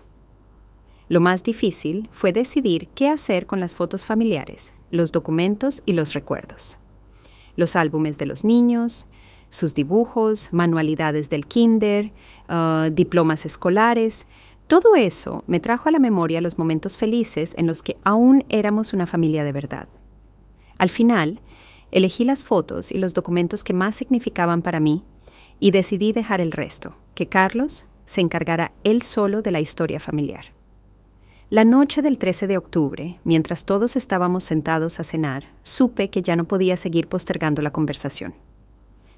Lo más difícil fue decidir qué hacer con las fotos familiares, los documentos y los recuerdos. Los álbumes de los niños, sus dibujos, manualidades del kinder, diplomas escolares. Todo eso me trajo a la memoria los momentos felices en los que aún éramos una familia de verdad. Al final, elegí las fotos y los documentos que más significaban para mí y decidí dejar el resto, que Carlos se encargara él solo de la historia familiar. La noche del 13 de octubre, mientras todos estábamos sentados a cenar, supe que ya no podía seguir postergando la conversación.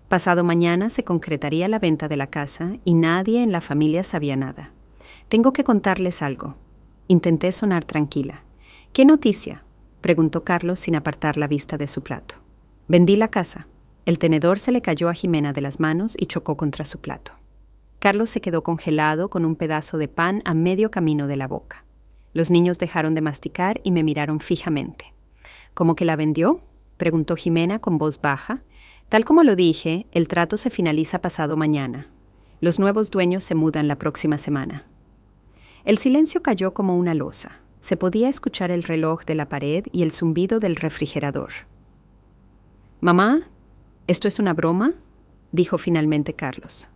Pasado mañana se concretaría la venta de la casa y nadie en la familia sabía nada. Tengo que contarles algo. Intenté sonar tranquila. ¿Qué noticia?, preguntó Carlos sin apartar la vista de su plato. Vendí la casa. El tenedor se le cayó a Jimena de las manos y chocó contra su plato. Carlos se quedó congelado con un pedazo de pan a medio camino de la boca. Los niños dejaron de masticar y me miraron fijamente. ¿Cómo que la vendió?, preguntó Jimena con voz baja. Tal como lo dije, el trato se finaliza pasado mañana. Los nuevos dueños se mudan la próxima semana. El silencio cayó como una losa. Se podía escuchar el reloj de la pared y el zumbido del refrigerador. «Mamá, ¿esto es una broma?», dijo finalmente Carlos.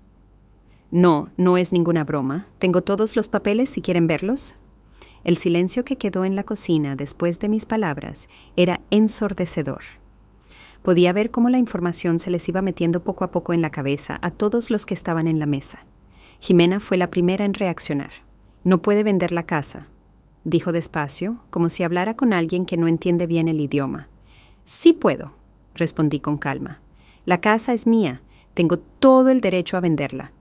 «No, no es ninguna broma. Tengo todos los papeles si quieren verlos». El silencio que quedó en la cocina después de mis palabras era ensordecedor. Podía ver cómo la información se les iba metiendo poco a poco en la cabeza a todos los que estaban en la mesa. Jimena fue la primera en reaccionar. No puede vender la casa, dijo despacio, como si hablara con alguien que no entiende bien el idioma. Sí puedo, respondí con calma. La casa es mía, tengo todo el derecho a venderla.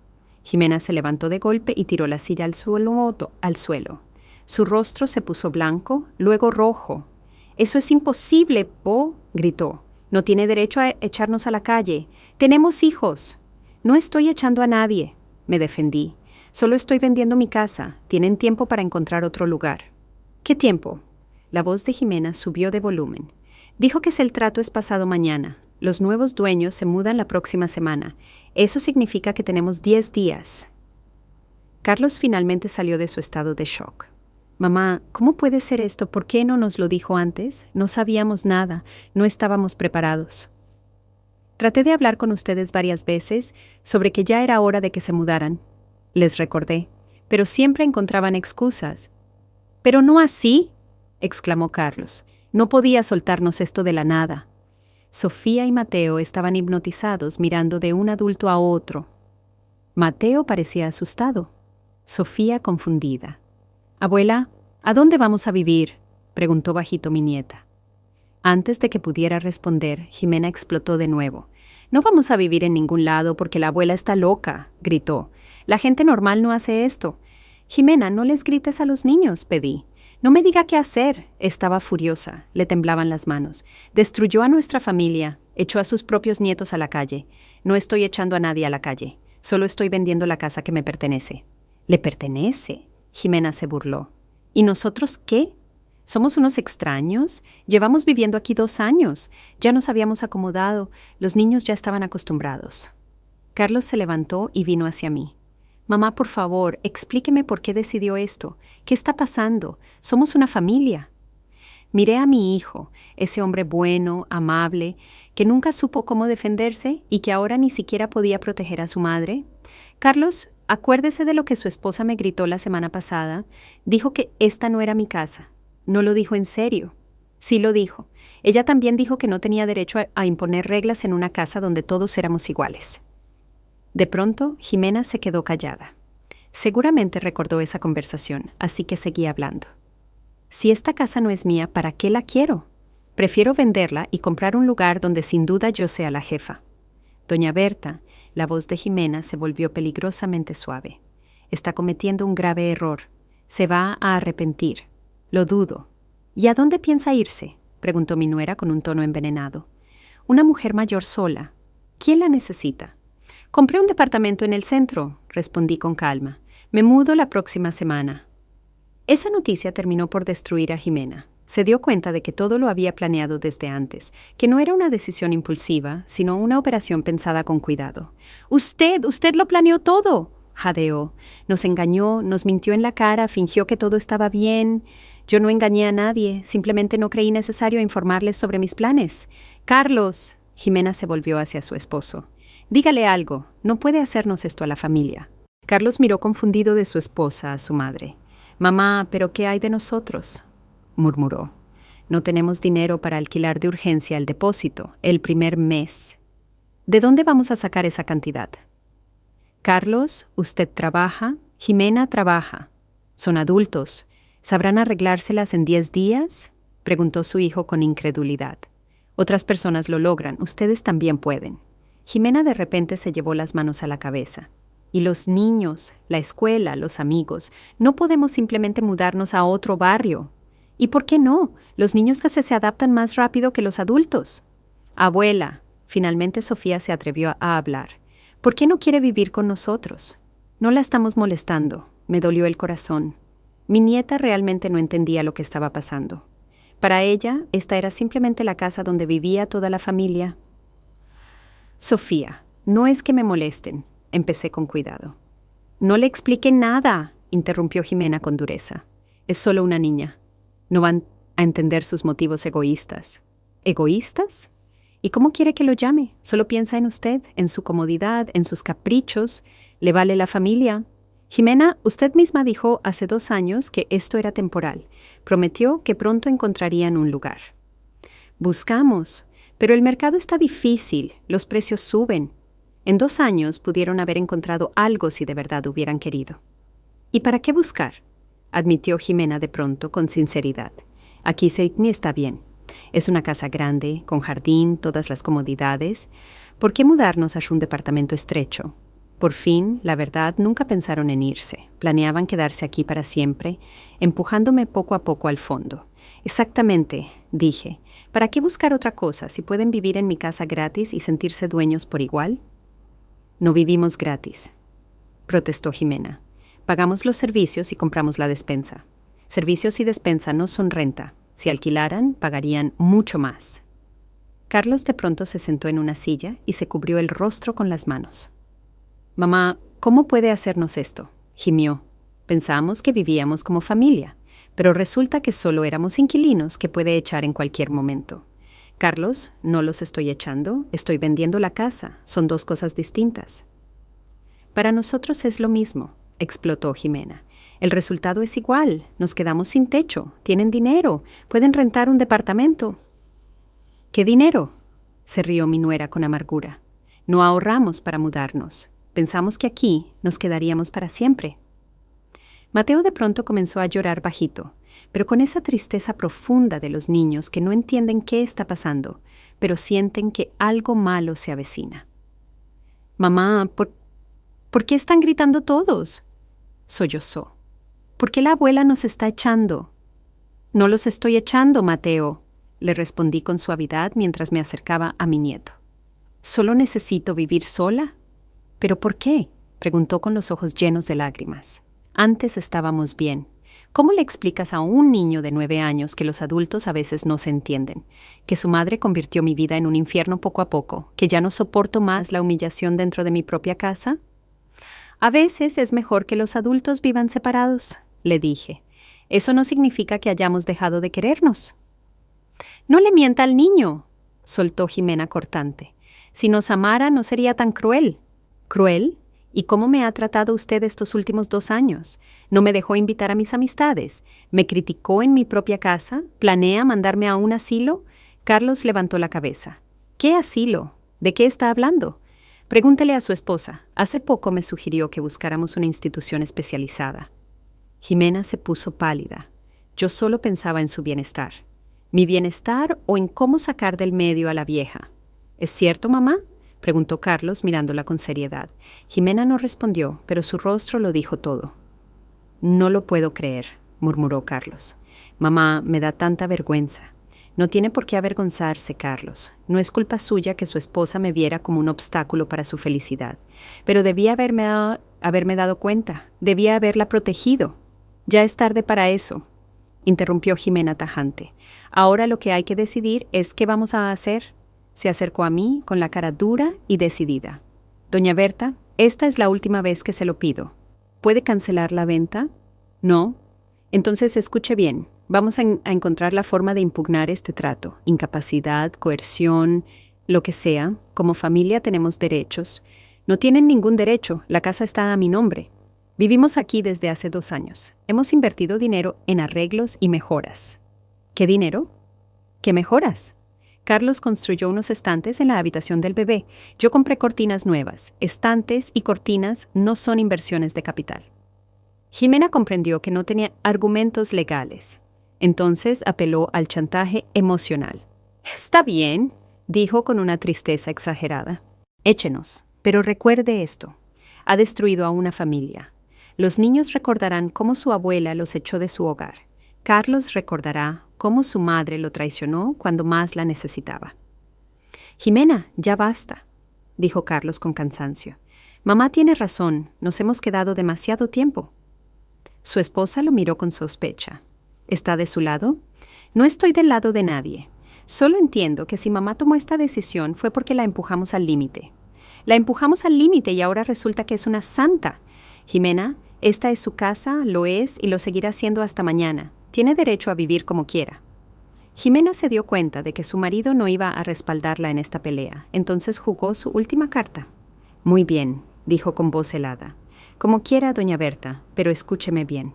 Jimena se levantó de golpe y tiró la silla al suelo. Su rostro se puso blanco, luego rojo. «Eso es imposible, Po», gritó. «No tiene derecho a echarnos a la calle. Tenemos hijos». «No estoy echando a nadie», me defendí. «Solo estoy vendiendo mi casa. Tienen tiempo para encontrar otro lugar». «¿Qué tiempo?». La voz de Jimena subió de volumen. «Dijo que el trato es pasado mañana. Los nuevos dueños se mudan la próxima semana. Eso significa que tenemos 10 días». Carlos finalmente salió de su estado de shock. «Mamá, ¿cómo puede ser esto? ¿Por qué no nos lo dijo antes? No sabíamos nada, no estábamos preparados». «Traté de hablar con ustedes varias veces sobre que ya era hora de que se mudaran», les recordé, «pero siempre encontraban excusas». «Pero no así», exclamó Carlos. «No podía soltarnos esto de la nada». Sofía y Mateo estaban hipnotizados mirando de un adulto a otro. Mateo parecía asustado, Sofía confundida. «Abuela, ¿a dónde vamos a vivir?», preguntó bajito mi nieta. Antes de que pudiera responder, Jimena explotó de nuevo. «No vamos a vivir en ningún lado porque la abuela está loca», gritó. «La gente normal no hace esto». «Jimena, no les grites a los niños», pedí. «No me diga qué hacer». Estaba furiosa, le temblaban las manos. «Destruyó a nuestra familia, echó a sus propios nietos a la calle. No estoy echando a nadie a la calle, solo estoy vendiendo la casa que me pertenece». «¿Le pertenece?», Jimena se burló. «¿Y nosotros qué? ¿Somos unos extraños? Llevamos viviendo aquí 2 años. Ya nos habíamos acomodado. Los niños ya estaban acostumbrados». Carlos se levantó y vino hacia mí. «Mamá, por favor, explíqueme por qué decidió esto. ¿Qué está pasando? Somos una familia». Miré a mi hijo, ese hombre bueno, amable, que nunca supo cómo defenderse y que ahora ni siquiera podía proteger a su madre. «Carlos, acuérdese de lo que su esposa me gritó la semana pasada. Dijo que esta no era mi casa. No lo dijo en serio». «Sí lo dijo. Ella también dijo que no tenía derecho a imponer reglas en una casa donde todos éramos iguales». De pronto, Jimena se quedó callada. Seguramente recordó esa conversación, así que seguí hablando. «Si esta casa no es mía, ¿para qué la quiero? Prefiero venderla y comprar un lugar donde sin duda yo sea la jefa». «Doña Berta», la voz de Jimena se volvió peligrosamente suave. «Está cometiendo un grave error. Se va a arrepentir». «Lo dudo». «¿Y a dónde piensa irse?», preguntó mi nuera con un tono envenenado. «Una mujer mayor sola. ¿Quién la necesita?». «Compré un departamento en el centro», respondí con calma. «Me mudo la próxima semana». Esa noticia terminó por destruir a Jimena. Se dio cuenta de que todo lo había planeado desde antes, que no era una decisión impulsiva, sino una operación pensada con cuidado. Usted lo planeó todo», jadeó. «Nos engañó, nos mintió en la cara, fingió que todo estaba bien. Yo no engañé a nadie, simplemente no creí necesario informarles sobre mis planes». «Carlos», Jimena se volvió hacia su esposo. «Dígale algo, no puede hacernos esto a la familia». Carlos miró confundido de su esposa a su madre. «Mamá, ¿pero qué hay de nosotros?», murmuró. «No tenemos dinero para alquilar de urgencia el depósito, el primer mes. ¿De dónde vamos a sacar esa cantidad?». «Carlos, usted trabaja, Jimena trabaja. Son adultos. ¿Sabrán arreglárselas en 10 días?», preguntó su hijo con incredulidad. «Otras personas lo logran, ustedes también pueden». Jimena de repente se llevó las manos a la cabeza. «Y los niños, la escuela, los amigos, no podemos simplemente mudarnos a otro barrio». «¿Y por qué no? Los niños casi se adaptan más rápido que los adultos». «Abuela», finalmente Sofía se atrevió a hablar, «¿por qué no quiere vivir con nosotros?». «No la estamos molestando», me dolió el corazón. Mi nieta realmente no entendía lo que estaba pasando. Para ella, esta era simplemente la casa donde vivía toda la familia. «Sofía, no es que me molesten», empecé con cuidado. «No le explique nada», interrumpió Jimena con dureza. «Es solo una niña. No van a entender sus motivos egoístas». «¿Egoístas? ¿Y cómo quiere que lo llame? Solo piensa en usted, en su comodidad, en sus caprichos. ¿Le vale la familia? Jimena, usted misma dijo hace 2 años que esto era temporal. Prometió que pronto encontrarían un lugar». «Buscamos, pero el mercado está difícil, los precios suben. En 2 años pudieron haber encontrado algo si de verdad hubieran querido». «¿Y para qué buscar? admitió Jimena de pronto con sinceridad. Aquí Sydney está bien. Es una casa grande, con jardín, todas las comodidades. ¿Por qué mudarnos a un departamento estrecho? Por fin, la verdad, nunca pensaron en irse. Planeaban quedarse aquí para siempre, empujándome poco a poco al fondo. Exactamente, dije. ¿Para qué buscar otra cosa si pueden vivir en mi casa gratis y sentirse dueños por igual? No vivimos gratis, protestó Jimena. Pagamos los servicios y compramos la despensa. Servicios y despensa no son renta. Si alquilaran, pagarían mucho más. Carlos de pronto se sentó en una silla y se cubrió el rostro con las manos. «Mamá, ¿cómo puede hacernos esto?», gimió. «Pensábamos que vivíamos como familia, pero resulta que solo éramos inquilinos que puede echar en cualquier momento». «Carlos, no los estoy echando, estoy vendiendo la casa. Son dos cosas distintas». «Para nosotros es lo mismo», explotó Jimena. «El resultado es igual. Nos quedamos sin techo. Tienen dinero. Pueden rentar un departamento». «¿Qué dinero?», se rió mi nuera con amargura. «No ahorramos para mudarnos. Pensamos que aquí nos quedaríamos para siempre». Mateo de pronto comenzó a llorar bajito, pero con esa tristeza profunda de los niños que no entienden qué está pasando, pero sienten que algo malo se avecina. «Mamá, ¿por qué están gritando todos?», sollozó. «¿Por qué la abuela nos está echando?». «No los estoy echando, Mateo», le respondí con suavidad mientras me acercaba a mi nieto. «Solo necesito vivir sola». «¿Pero por qué?», preguntó con los ojos llenos de lágrimas. «Antes estábamos bien. ¿Cómo le explicas a un niño de 9 años que los adultos a veces no se entienden? Que su madre convirtió mi vida en un infierno poco a poco, que ya no soporto más la humillación dentro de mi propia casa?» «A veces es mejor que los adultos vivan separados», le dije. «Eso no significa que hayamos dejado de querernos». «No le mienta al niño», soltó Jimena cortante. «Si nos amara no sería tan cruel». «¿Cruel? ¿Y cómo me ha tratado usted estos últimos 2 años? No me dejó invitar a mis amistades. Me criticó en mi propia casa. ¿Planea mandarme a un asilo?». Carlos levantó la cabeza. «¿Qué asilo? ¿De qué está hablando?». «Pregúntele a su esposa. Hace poco me sugirió que buscáramos una institución especializada». Jimena se puso pálida. Yo solo pensaba en su bienestar. ¿Mi bienestar o en cómo sacar del medio a la vieja? «¿Es cierto, mamá?», preguntó Carlos mirándola con seriedad. Jimena no respondió, pero su rostro lo dijo todo. «No lo puedo creer», murmuró Carlos. «Mamá, me da tanta vergüenza». «No tiene por qué avergonzarse, Carlos. No es culpa suya que su esposa me viera como un obstáculo para su felicidad. Pero debía haberme dado cuenta. Debía haberla protegido». «Ya es tarde para eso», interrumpió Jimena tajante. «Ahora lo que hay que decidir es qué vamos a hacer». Se acercó a mí con la cara dura y decidida. «Doña Berta, esta es la última vez que se lo pido. ¿Puede cancelar la venta?». «No». «Entonces escuche bien. Vamos a encontrar la forma de impugnar este trato. Incapacidad, coerción, lo que sea. Como familia tenemos derechos». «No tienen ningún derecho. La casa está a mi nombre. Vivimos aquí desde hace 2 años. Hemos invertido dinero en arreglos y mejoras». «¿Qué dinero?». «¿Qué mejoras?». Carlos construyó unos estantes en la habitación del bebé. Yo compré cortinas nuevas. Estantes y cortinas no son inversiones de capital». Jimena comprendió que no tenía argumentos legales. Entonces apeló al chantaje emocional. «Está bien», dijo con una tristeza exagerada. «Échenos. Pero recuerde esto. Ha destruido a una familia. Los niños recordarán cómo su abuela los echó de su hogar. Carlos recordará cómo su madre lo traicionó cuando más la necesitaba». «Jimena, ya basta», dijo Carlos con cansancio. «Mamá tiene razón, nos hemos quedado demasiado tiempo». Su esposa lo miró con sospecha. «¿Está de su lado?». «No estoy del lado de nadie. Solo entiendo que si mamá tomó esta decisión fue porque la empujamos al límite. La empujamos al límite y ahora resulta que es una santa. Jimena, esta es su casa, lo es y lo seguirá siendo hasta mañana. Tiene derecho a vivir como quiera». Jimena se dio cuenta de que su marido no iba a respaldarla en esta pelea, entonces jugó su última carta. «Muy bien», dijo con voz helada. «Como quiera, doña Berta, pero escúcheme bien.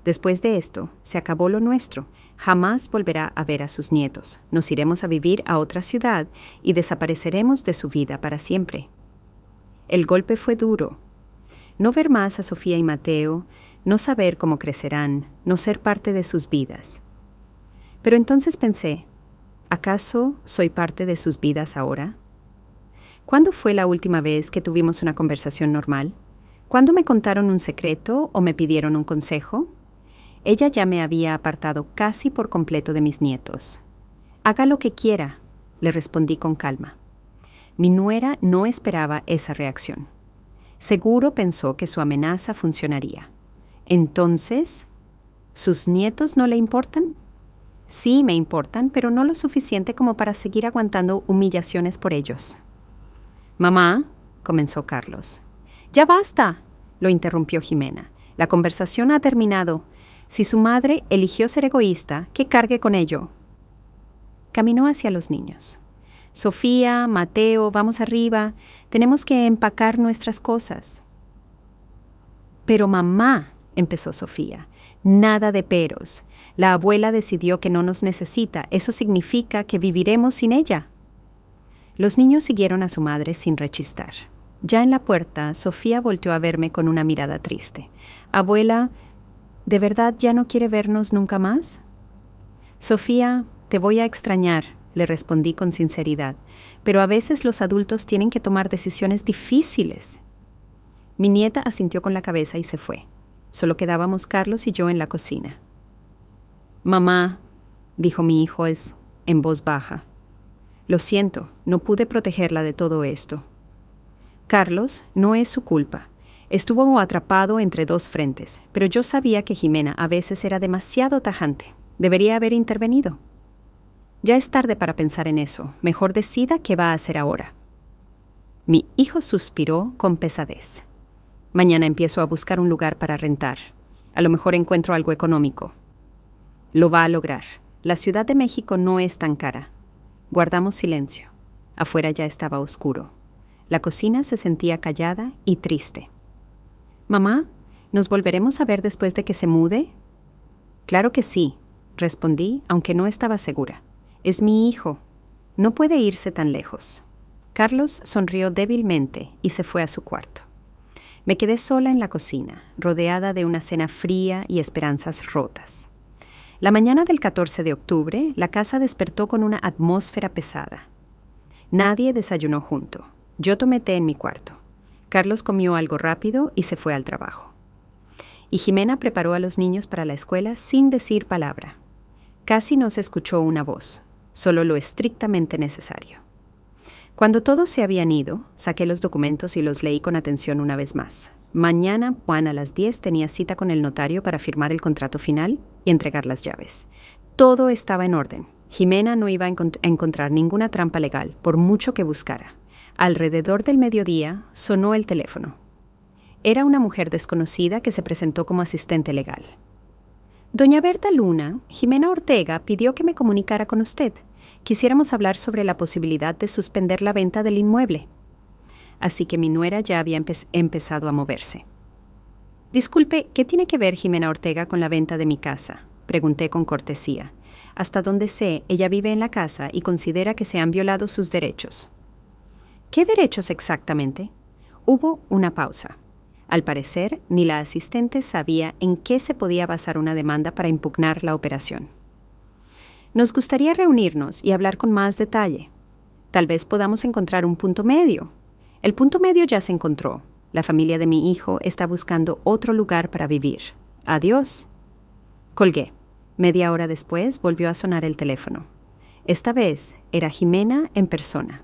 Después de esto, se acabó lo nuestro. Jamás volverá a ver a sus nietos. Nos iremos a vivir a otra ciudad y desapareceremos de su vida para siempre». El golpe fue duro. No ver más a Sofía y Mateo, no saber cómo crecerán, no ser parte de sus vidas. Pero entonces pensé, ¿acaso soy parte de sus vidas ahora? ¿Cuándo fue la última vez que tuvimos una conversación normal? ¿Cuándo me contaron un secreto o me pidieron un consejo? Ella ya me había apartado casi por completo de mis nietos. Haga lo que quiera, le respondí con calma. Mi nuera no esperaba esa reacción. Seguro pensó que su amenaza funcionaría. Entonces, ¿sus nietos no le importan? Sí, me importan, pero no lo suficiente como para seguir aguantando humillaciones por ellos. Mamá, comenzó Carlos. Ya basta, lo interrumpió Jimena. La conversación ha terminado. Si su madre eligió ser egoísta, que cargue con ello. Caminó hacia los niños. Sofía, Mateo, vamos arriba. Tenemos que empacar nuestras cosas. Pero mamá, empezó Sofía. Nada de peros. La abuela decidió que no nos necesita. Eso significa que viviremos sin ella. Los niños siguieron a su madre sin rechistar. Ya en la puerta, Sofía volteó a verme con una mirada triste. Abuela, ¿de verdad ya no quiere vernos nunca más? Sofía, te voy a extrañar, le respondí con sinceridad, pero a veces los adultos tienen que tomar decisiones difíciles. Mi nieta asintió con la cabeza y se fue. Solo quedábamos Carlos y yo en la cocina. Mamá, dijo mi hijo en voz baja. Lo siento, no pude protegerla de todo esto. Carlos, no es su culpa. Estuvo atrapado entre dos frentes, pero yo sabía que Jimena a veces era demasiado tajante. Debería haber intervenido. Ya es tarde para pensar en eso. Mejor decida qué va a hacer ahora. Mi hijo suspiró con pesadez. Mañana empiezo a buscar un lugar para rentar. A lo mejor encuentro algo económico. Lo va a lograr. La Ciudad de México no es tan cara. Guardamos silencio. Afuera ya estaba oscuro. La cocina se sentía callada y triste. «Mamá, ¿nos volveremos a ver después de que se mude?» «Claro que sí», respondí, aunque no estaba segura. «Es mi hijo. No puede irse tan lejos». Carlos sonrió débilmente y se fue a su cuarto. Me quedé sola en la cocina, rodeada de una cena fría y esperanzas rotas. La mañana del 14 de octubre, la casa despertó con una atmósfera pesada. Nadie desayunó junto. Yo tomé té en mi cuarto. Carlos comió algo rápido y se fue al trabajo. Y Jimena preparó a los niños para la escuela sin decir palabra. Casi no se escuchó una voz, solo lo estrictamente necesario. Cuando todos se habían ido, saqué los documentos y los leí con atención una vez más. Mañana, Juan a las 10 tenía cita con el notario para firmar el contrato final y entregar las llaves. Todo estaba en orden. Jimena no iba a encontrar ninguna trampa legal, por mucho que buscara. Alrededor del mediodía sonó el teléfono. Era una mujer desconocida que se presentó como asistente legal. Doña Berta Luna, Jimena Ortega pidió que me comunicara con usted. Quisiéramos hablar sobre la posibilidad de suspender la venta del inmueble. Así que mi nuera ya había empezado a moverse. Disculpe, ¿qué tiene que ver Jimena Ortega con la venta de mi casa?, pregunté con cortesía. Hasta donde sé, ella vive en la casa y considera que se han violado sus derechos. ¿Qué derechos exactamente? Hubo una pausa. Al parecer, ni la asistente sabía en qué se podía basar una demanda para impugnar la operación. Nos gustaría reunirnos y hablar con más detalle. Tal vez podamos encontrar un punto medio. El punto medio ya se encontró. La familia de mi hijo está buscando otro lugar para vivir. Adiós. Colgué. Media hora después volvió a sonar el teléfono. Esta vez era Jimena en persona.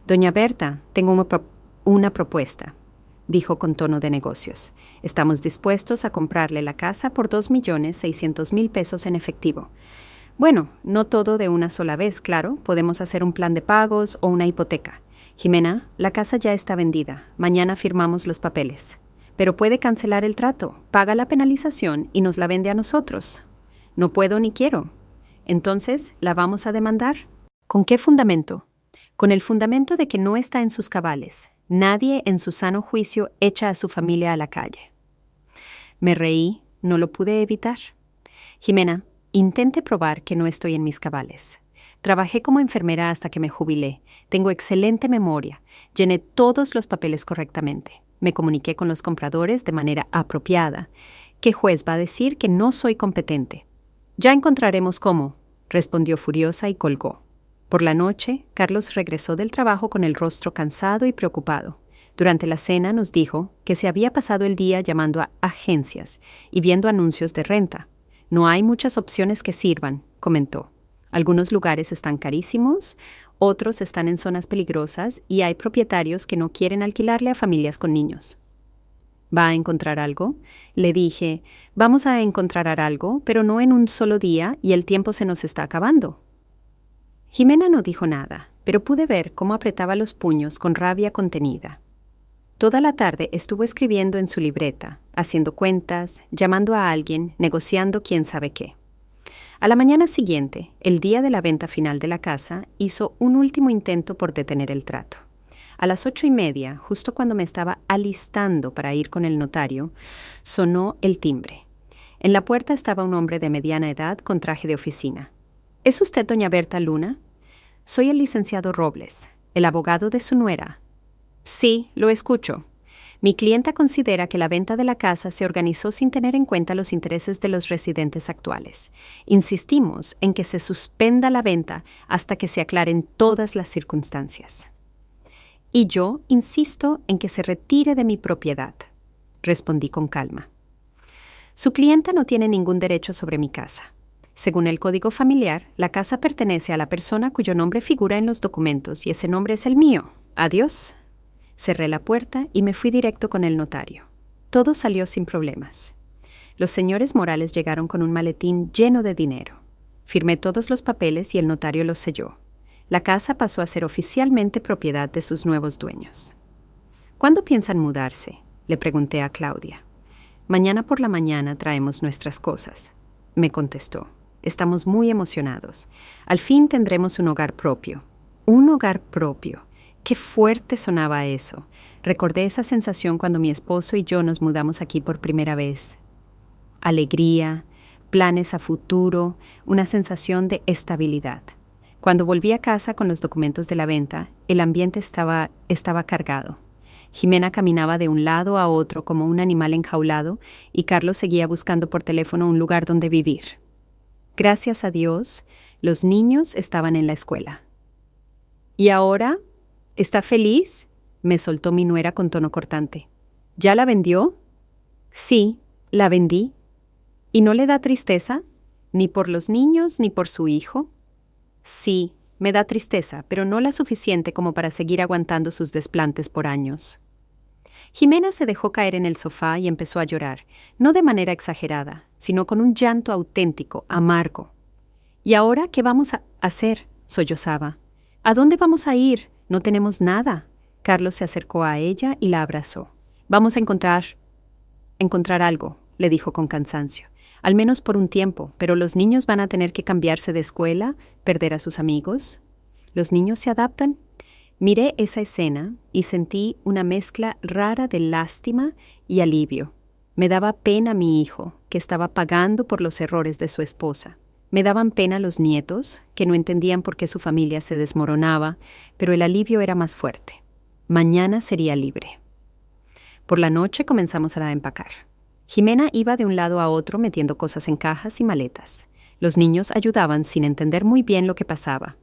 Doña Berta, tengo una propuesta, dijo con tono de negocios. Estamos dispuestos a comprarle la casa por 2.600.000 pesos en efectivo. Bueno, no todo de una sola vez, claro. Podemos hacer un plan de pagos o una hipoteca. Jimena, la casa ya está vendida. Mañana firmamos los papeles. Pero puede cancelar el trato, paga la penalización y nos la vende a nosotros. No puedo ni quiero. Entonces, ¿la vamos a demandar? ¿Con qué fundamento? Con el fundamento de que no está en sus cabales. Nadie en su sano juicio echa a su familia a la calle. Me reí, no lo pude evitar. Jimena, intente probar que no estoy en mis cabales. Trabajé como enfermera hasta que me jubilé. Tengo excelente memoria. Llené todos los papeles correctamente. Me comuniqué con los compradores de manera apropiada. ¿Qué juez va a decir que no soy competente? Ya encontraremos cómo, respondió furiosa y colgó. Por la noche, Carlos regresó del trabajo con el rostro cansado y preocupado. Durante la cena nos dijo que se había pasado el día llamando a agencias y viendo anuncios de renta. No hay muchas opciones que sirvan, comentó. Algunos lugares están carísimos, otros están en zonas peligrosas y hay propietarios que no quieren alquilarle a familias con niños. ¿Va a encontrar algo? Le dije, vamos a encontrar algo, pero no en un solo día y el tiempo se nos está acabando. Jimena no dijo nada, pero pude ver cómo apretaba los puños con rabia contenida. Toda la tarde estuvo escribiendo en su libreta, haciendo cuentas, llamando a alguien, negociando quién sabe qué. A la mañana siguiente, el día de la venta final de la casa, hizo un último intento por detener el trato. A las 8:30, justo cuando me estaba alistando para ir con el notario, sonó el timbre. En la puerta estaba un hombre de mediana edad con traje de oficina. ¿Es usted doña Berta Luna? Soy el licenciado Robles, el abogado de su nuera. Sí, lo escucho. Mi clienta considera que la venta de la casa se organizó sin tener en cuenta los intereses de los residentes actuales. Insistimos en que se suspenda la venta hasta que se aclaren todas las circunstancias. Y yo insisto en que se retire de mi propiedad, respondí con calma. Su clienta no tiene ningún derecho sobre mi casa. Según el código familiar, la casa pertenece a la persona cuyo nombre figura en los documentos y ese nombre es el mío. Adiós. Cerré la puerta y me fui directo con el notario. Todo salió sin problemas. Los señores Morales llegaron con un maletín lleno de dinero. Firmé todos los papeles y el notario los selló. La casa pasó a ser oficialmente propiedad de sus nuevos dueños. ¿Cuándo piensan mudarse?, le pregunté a Claudia. Mañana por la mañana traemos nuestras cosas, me contestó. Estamos muy emocionados. Al fin tendremos un hogar propio. Un hogar propio. Qué fuerte sonaba eso. Recordé esa sensación cuando mi esposo y yo nos mudamos aquí por primera vez. Alegría, planes a futuro, una sensación de estabilidad. Cuando volví a casa con los documentos de la venta, el ambiente estaba cargado. Jimena caminaba de un lado a otro como un animal enjaulado y Carlos seguía buscando por teléfono un lugar donde vivir. Gracias a Dios, los niños estaban en la escuela. ¿Y ahora? ¿Está feliz?, me soltó mi nuera con tono cortante. ¿Ya la vendió? Sí, la vendí. ¿Y no le da tristeza? ¿Ni por los niños ni por su hijo? Sí, me da tristeza, pero no la suficiente como para seguir aguantando sus desplantes por años. Jimena se dejó caer en el sofá y empezó a llorar, no de manera exagerada, sino con un llanto auténtico, amargo. ¿Y ahora qué vamos a hacer?, sollozaba. ¿A dónde vamos a ir? No tenemos nada. Carlos se acercó a ella y la abrazó. Vamos a encontrar algo, le dijo con cansancio. Al menos por un tiempo, pero los niños van a tener que cambiarse de escuela, perder a sus amigos. ¿Los niños se adaptan? Miré esa escena y sentí una mezcla rara de lástima y alivio. Me daba pena mi hijo, que estaba pagando por los errores de su esposa. Me daban pena los nietos, que no entendían por qué su familia se desmoronaba, pero el alivio era más fuerte. Mañana sería libre. Por la noche comenzamos a empacar. Jimena iba de un lado a otro metiendo cosas en cajas y maletas. Los niños ayudaban sin entender muy bien lo que pasaba.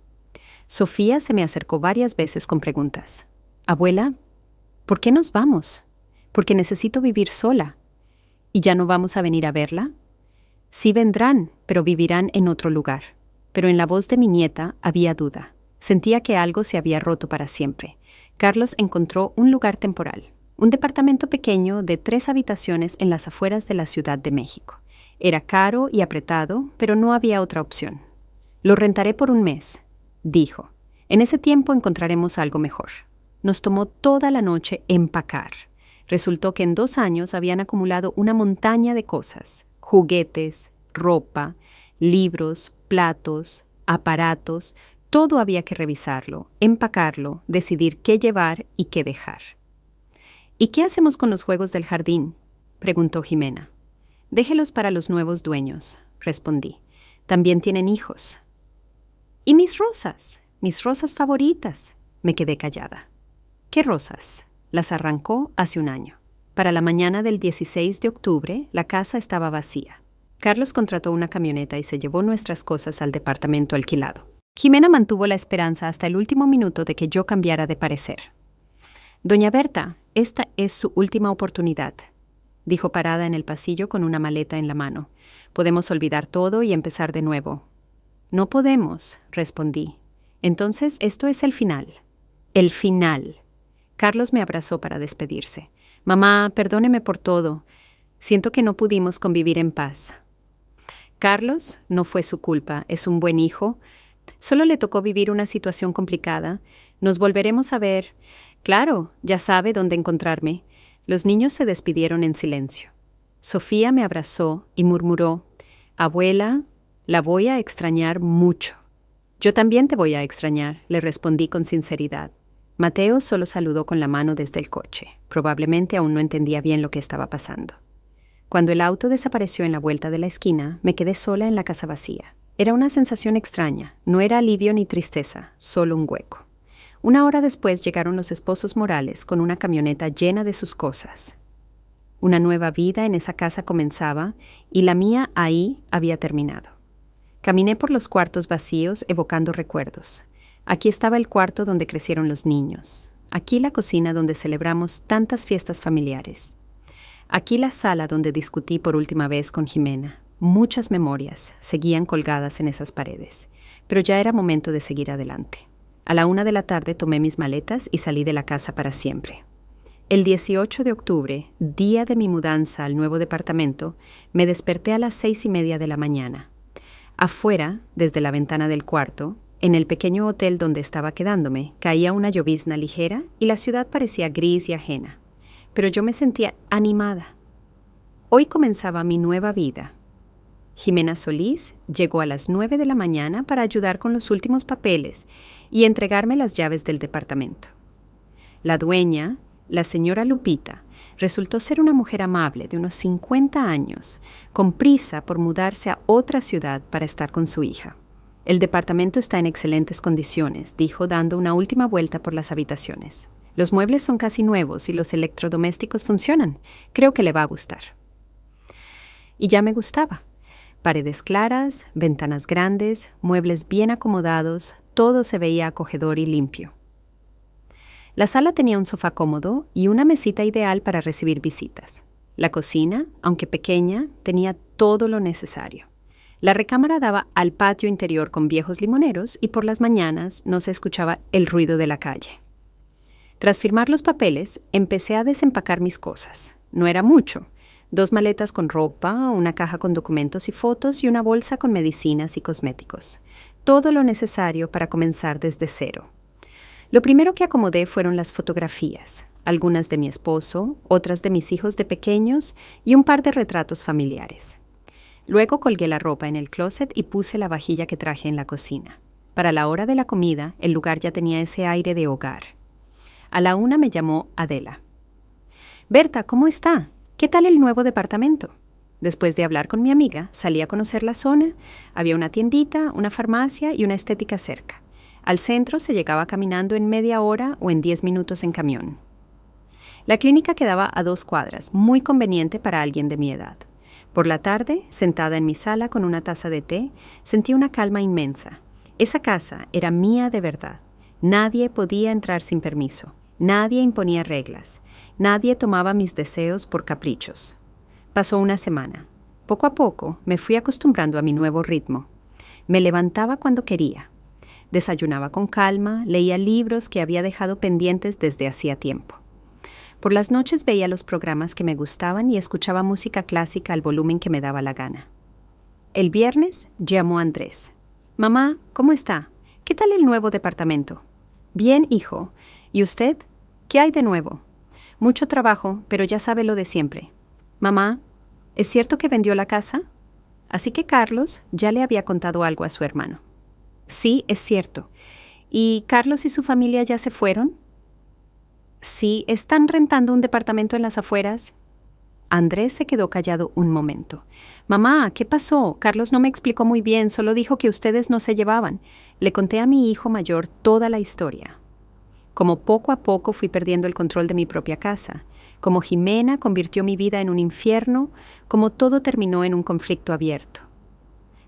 Sofía se me acercó varias veces con preguntas. Abuela, ¿por qué nos vamos? Porque necesito vivir sola. ¿Y ya no vamos a venir a verla? Sí vendrán, pero vivirán en otro lugar. Pero en la voz de mi nieta había duda. Sentía que algo se había roto para siempre. Carlos encontró un lugar temporal. Un departamento pequeño de 3 habitaciones en las afueras de la Ciudad de México. Era caro y apretado, pero no había otra opción. Lo rentaré por un mes, dijo. En ese tiempo encontraremos algo mejor. Nos tomó toda la noche empacar. Resultó que en 2 años habían acumulado una montaña de cosas. Juguetes, ropa, libros, platos, aparatos. Todo había que revisarlo, empacarlo, decidir qué llevar y qué dejar. ¿Y qué hacemos con los juegos del jardín?, preguntó Jimena. Déjelos para los nuevos dueños, respondí. También tienen hijos. ¿Y mis rosas favoritas? Me quedé callada. ¿Qué rosas? Las arrancó hace un año. Para la mañana del 16 de octubre, la casa estaba vacía. Carlos contrató una camioneta y se llevó nuestras cosas al departamento alquilado. Jimena mantuvo la esperanza hasta el último minuto de que yo cambiara de parecer. «Doña Berta, esta es su última oportunidad», dijo parada en el pasillo con una maleta en la mano. «Podemos olvidar todo y empezar de nuevo». «No podemos», respondí. «Entonces esto es el final». «El final». Carlos me abrazó para despedirse. «Mamá, perdóneme por todo. Siento que no pudimos convivir en paz». Carlos, no fue su culpa, es un buen hijo. Solo le tocó vivir una situación complicada. Nos volveremos a ver. Claro, ya sabe dónde encontrarme. Los niños se despidieron en silencio. Sofía me abrazó y murmuró: «Abuela, la voy a extrañar mucho». «Yo también te voy a extrañar», le respondí con sinceridad. Mateo solo saludó con la mano desde el coche. Probablemente aún no entendía bien lo que estaba pasando. Cuando el auto desapareció en la vuelta de la esquina, me quedé sola en la casa vacía. Era una sensación extraña. No era alivio ni tristeza, solo un hueco. Una hora después llegaron los esposos Morales con una camioneta llena de sus cosas. Una nueva vida en esa casa comenzaba y la mía ahí había terminado. Caminé por los cuartos vacíos evocando recuerdos. Aquí estaba el cuarto donde crecieron los niños. Aquí la cocina donde celebramos tantas fiestas familiares. Aquí la sala donde discutí por última vez con Jimena. Muchas memorias seguían colgadas en esas paredes, pero ya era momento de seguir adelante. A la 1 de la tarde tomé mis maletas y salí de la casa para siempre. El 18 de octubre, día de mi mudanza al nuevo departamento, me desperté a las 6:30 de la mañana. Afuera, desde la ventana del cuarto, en el pequeño hotel donde estaba quedándome, caía una llovizna ligera y la ciudad parecía gris y ajena. Pero yo me sentía animada. Hoy comenzaba mi nueva vida. Jimena Solís llegó a las 9 de la mañana para ayudar con los últimos papeles y entregarme las llaves del departamento. La dueña, la señora Lupita, resultó ser una mujer amable de unos 50 años, con prisa por mudarse a otra ciudad para estar con su hija. «El departamento está en excelentes condiciones», dijo dando una última vuelta por las habitaciones. «Los muebles son casi nuevos y los electrodomésticos funcionan. Creo que le va a gustar». Y ya me gustaba. Paredes claras, ventanas grandes, muebles bien acomodados, todo se veía acogedor y limpio. La sala tenía un sofá cómodo y una mesita ideal para recibir visitas. La cocina, aunque pequeña, tenía todo lo necesario. La recámara daba al patio interior con viejos limoneros y por las mañanas no se escuchaba el ruido de la calle. Tras firmar los papeles, empecé a desempacar mis cosas. No era mucho: 2 maletas con ropa, una caja con documentos y fotos y una bolsa con medicinas y cosméticos. Todo lo necesario para comenzar desde cero. Lo primero que acomodé fueron las fotografías, algunas de mi esposo, otras de mis hijos de pequeños y un par de retratos familiares. Luego colgué la ropa en el closet y puse la vajilla que traje en la cocina. Para la hora de la comida, el lugar ya tenía ese aire de hogar. A la 1 me llamó Adela. «Berta, ¿cómo está? ¿Qué tal el nuevo departamento?» Después de hablar con mi amiga, salí a conocer la zona. Había una tiendita, una farmacia y una estética cerca. Al centro se llegaba caminando en media hora o en 10 minutos en camión. La clínica quedaba a 2 cuadras, muy conveniente para alguien de mi edad. Por la tarde, sentada en mi sala con una taza de té, sentí una calma inmensa. Esa casa era mía de verdad. Nadie podía entrar sin permiso. Nadie imponía reglas. Nadie tomaba mis deseos por caprichos. Pasó una semana. Poco a poco me fui acostumbrando a mi nuevo ritmo. Me levantaba cuando quería. Desayunaba con calma, leía libros que había dejado pendientes desde hacía tiempo. Por las noches veía los programas que me gustaban y escuchaba música clásica al volumen que me daba la gana. El viernes llamó Andrés. «Mamá, ¿cómo está? ¿Qué tal el nuevo departamento?» «Bien, hijo. ¿Y usted? ¿Qué hay de nuevo?» «Mucho trabajo, pero ya sabe lo de siempre». «Mamá, ¿es cierto que vendió la casa?» Así que Carlos ya le había contado algo a su hermano. «Sí, es cierto. ¿Y Carlos y su familia ya se fueron?» «Sí, están rentando un departamento en las afueras». Andrés se quedó callado un momento. «Mamá, ¿qué pasó? Carlos no me explicó muy bien, solo dijo que ustedes no se llevaban». Le conté a mi hijo mayor toda la historia. Como poco a poco fui perdiendo el control de mi propia casa. Como Jimena convirtió mi vida en un infierno, como todo terminó en un conflicto abierto.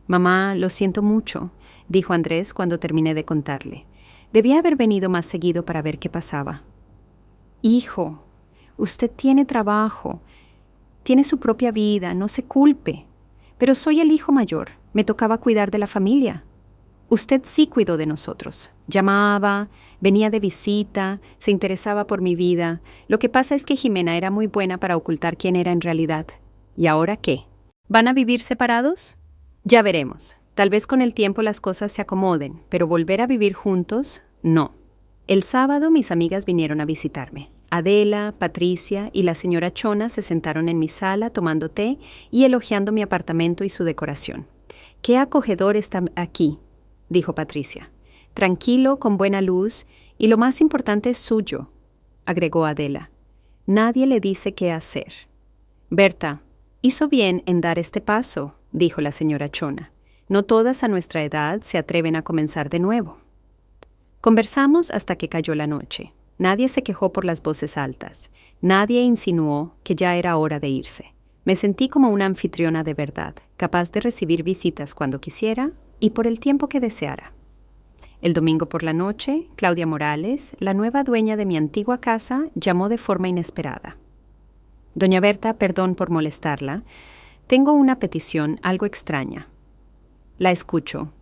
«Mamá, lo siento mucho», dijo Andrés cuando terminé de contarle. «Debía haber venido más seguido para ver qué pasaba». «Hijo, usted tiene trabajo, tiene su propia vida, no se culpe. Pero soy el hijo mayor, me tocaba cuidar de la familia. Usted sí cuidó de nosotros. Llamaba, venía de visita, se interesaba por mi vida. Lo que pasa es que Jimena era muy buena para ocultar quién era en realidad. ¿Y ahora qué? ¿Van a vivir separados? Ya veremos. Tal vez con el tiempo las cosas se acomoden, pero volver a vivir juntos, no». El sábado mis amigas vinieron a visitarme. Adela, Patricia y la señora Chona se sentaron en mi sala tomando té y elogiando mi apartamento y su decoración. «Qué acogedor está aquí», dijo Patricia. «Tranquilo, con buena luz, y lo más importante es suyo», agregó Adela. «Nadie le dice qué hacer». «Berta, hizo bien en dar este paso», dijo la señora Chona. «No todas a nuestra edad se atreven a comenzar de nuevo». Conversamos hasta que cayó la noche. Nadie se quejó por las voces altas. Nadie insinuó que ya era hora de irse. Me sentí como una anfitriona de verdad, capaz de recibir visitas cuando quisiera y por el tiempo que deseara. El domingo por la noche, Claudia Morales, la nueva dueña de mi antigua casa, llamó de forma inesperada. «Doña Berta, perdón por molestarla. Tengo una petición algo extraña». «La escucho».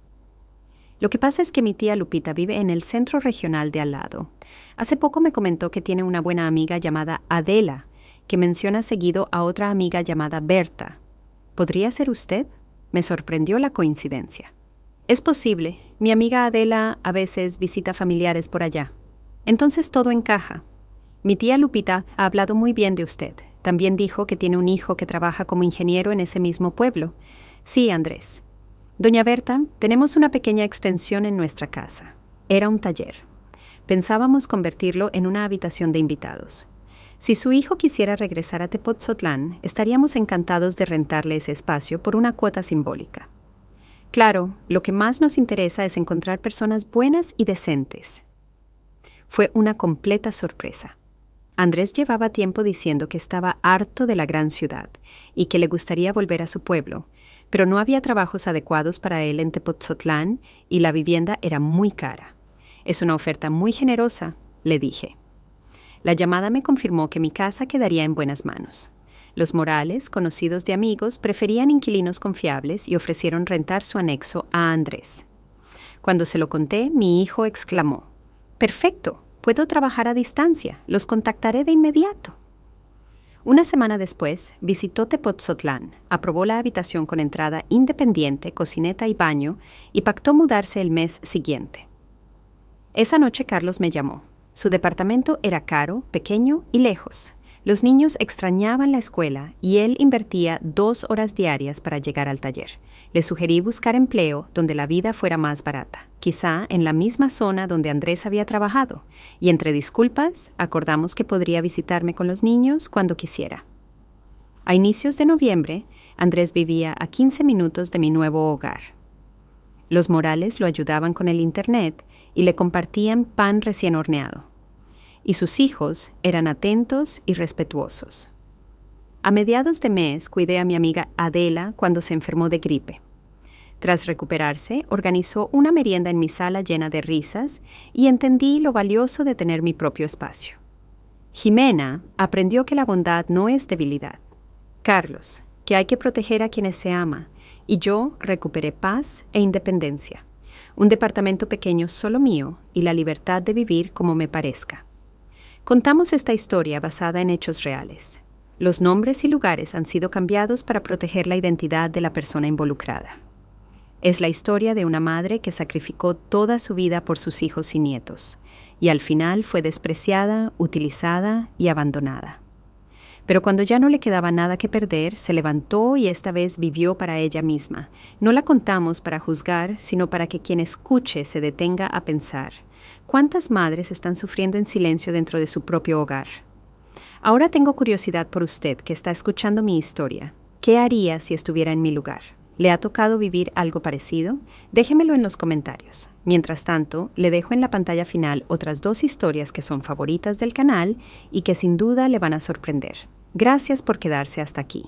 «Lo que pasa es que mi tía Lupita vive en el centro regional de al lado. Hace poco me comentó que tiene una buena amiga llamada Adela, que menciona seguido a otra amiga llamada Berta. ¿Podría ser usted?». Me sorprendió la coincidencia. «Es posible. Mi amiga Adela a veces visita familiares por allá. Entonces todo encaja. Mi tía Lupita ha hablado muy bien de usted. También dijo que tiene un hijo que trabaja como ingeniero en ese mismo pueblo. Sí, Andrés. Doña Berta, tenemos una pequeña extensión en nuestra casa. Era un taller. Pensábamos convertirlo en una habitación de invitados. Si su hijo quisiera regresar a Tepotzotlán, estaríamos encantados de rentarle ese espacio por una cuota simbólica. Claro, lo que más nos interesa es encontrar personas buenas y decentes». Fue una completa sorpresa. Andrés llevaba tiempo diciendo que estaba harto de la gran ciudad y que le gustaría volver a su pueblo, pero no había trabajos adecuados para él en Tepotzotlán y la vivienda era muy cara. «Es una oferta muy generosa», le dije. La llamada me confirmó que mi casa quedaría en buenas manos. Los Morales, conocidos de amigos, preferían inquilinos confiables y ofrecieron rentar su anexo a Andrés. Cuando se lo conté, mi hijo exclamó: «Perfecto, puedo trabajar a distancia, los contactaré de inmediato». Una semana después, visitó Tepotzotlán, aprobó la habitación con entrada independiente, cocineta y baño, y pactó mudarse el mes siguiente. Esa noche Carlos me llamó. Su departamento era caro, pequeño y lejos. Los niños extrañaban la escuela y él invertía 2 horas diarias para llegar al taller. Le sugerí buscar empleo donde la vida fuera más barata, quizá en la misma zona donde Andrés había trabajado, y entre disculpas acordamos que podría visitarme con los niños cuando quisiera. A inicios de noviembre, Andrés vivía a 15 minutos de mi nuevo hogar. Los Morales lo ayudaban con el internet y le compartían pan recién horneado. Y sus hijos eran atentos y respetuosos. A mediados de mes cuidé a mi amiga Adela cuando se enfermó de gripe. Tras recuperarse, organizó una merienda en mi sala llena de risas y entendí lo valioso de tener mi propio espacio. Jimena aprendió que la bondad no es debilidad. Carlos, que hay que proteger a quienes se ama, y yo recuperé paz e independencia. Un departamento pequeño solo mío y la libertad de vivir como me parezca. Contamos esta historia basada en hechos reales. Los nombres y lugares han sido cambiados para proteger la identidad de la persona involucrada. Es la historia de una madre que sacrificó toda su vida por sus hijos y nietos, y al final fue despreciada, utilizada y abandonada. Pero cuando ya no le quedaba nada que perder, se levantó y esta vez vivió para ella misma. No la contamos para juzgar, sino para que quien escuche se detenga a pensar: ¿cuántas madres están sufriendo en silencio dentro de su propio hogar? Ahora tengo curiosidad por usted que está escuchando mi historia. ¿Qué haría si estuviera en mi lugar? ¿Le ha tocado vivir algo parecido? Déjemelo en los comentarios. Mientras tanto, le dejo en la pantalla final otras 2 historias que son favoritas del canal y que sin duda le van a sorprender. Gracias por quedarse hasta aquí.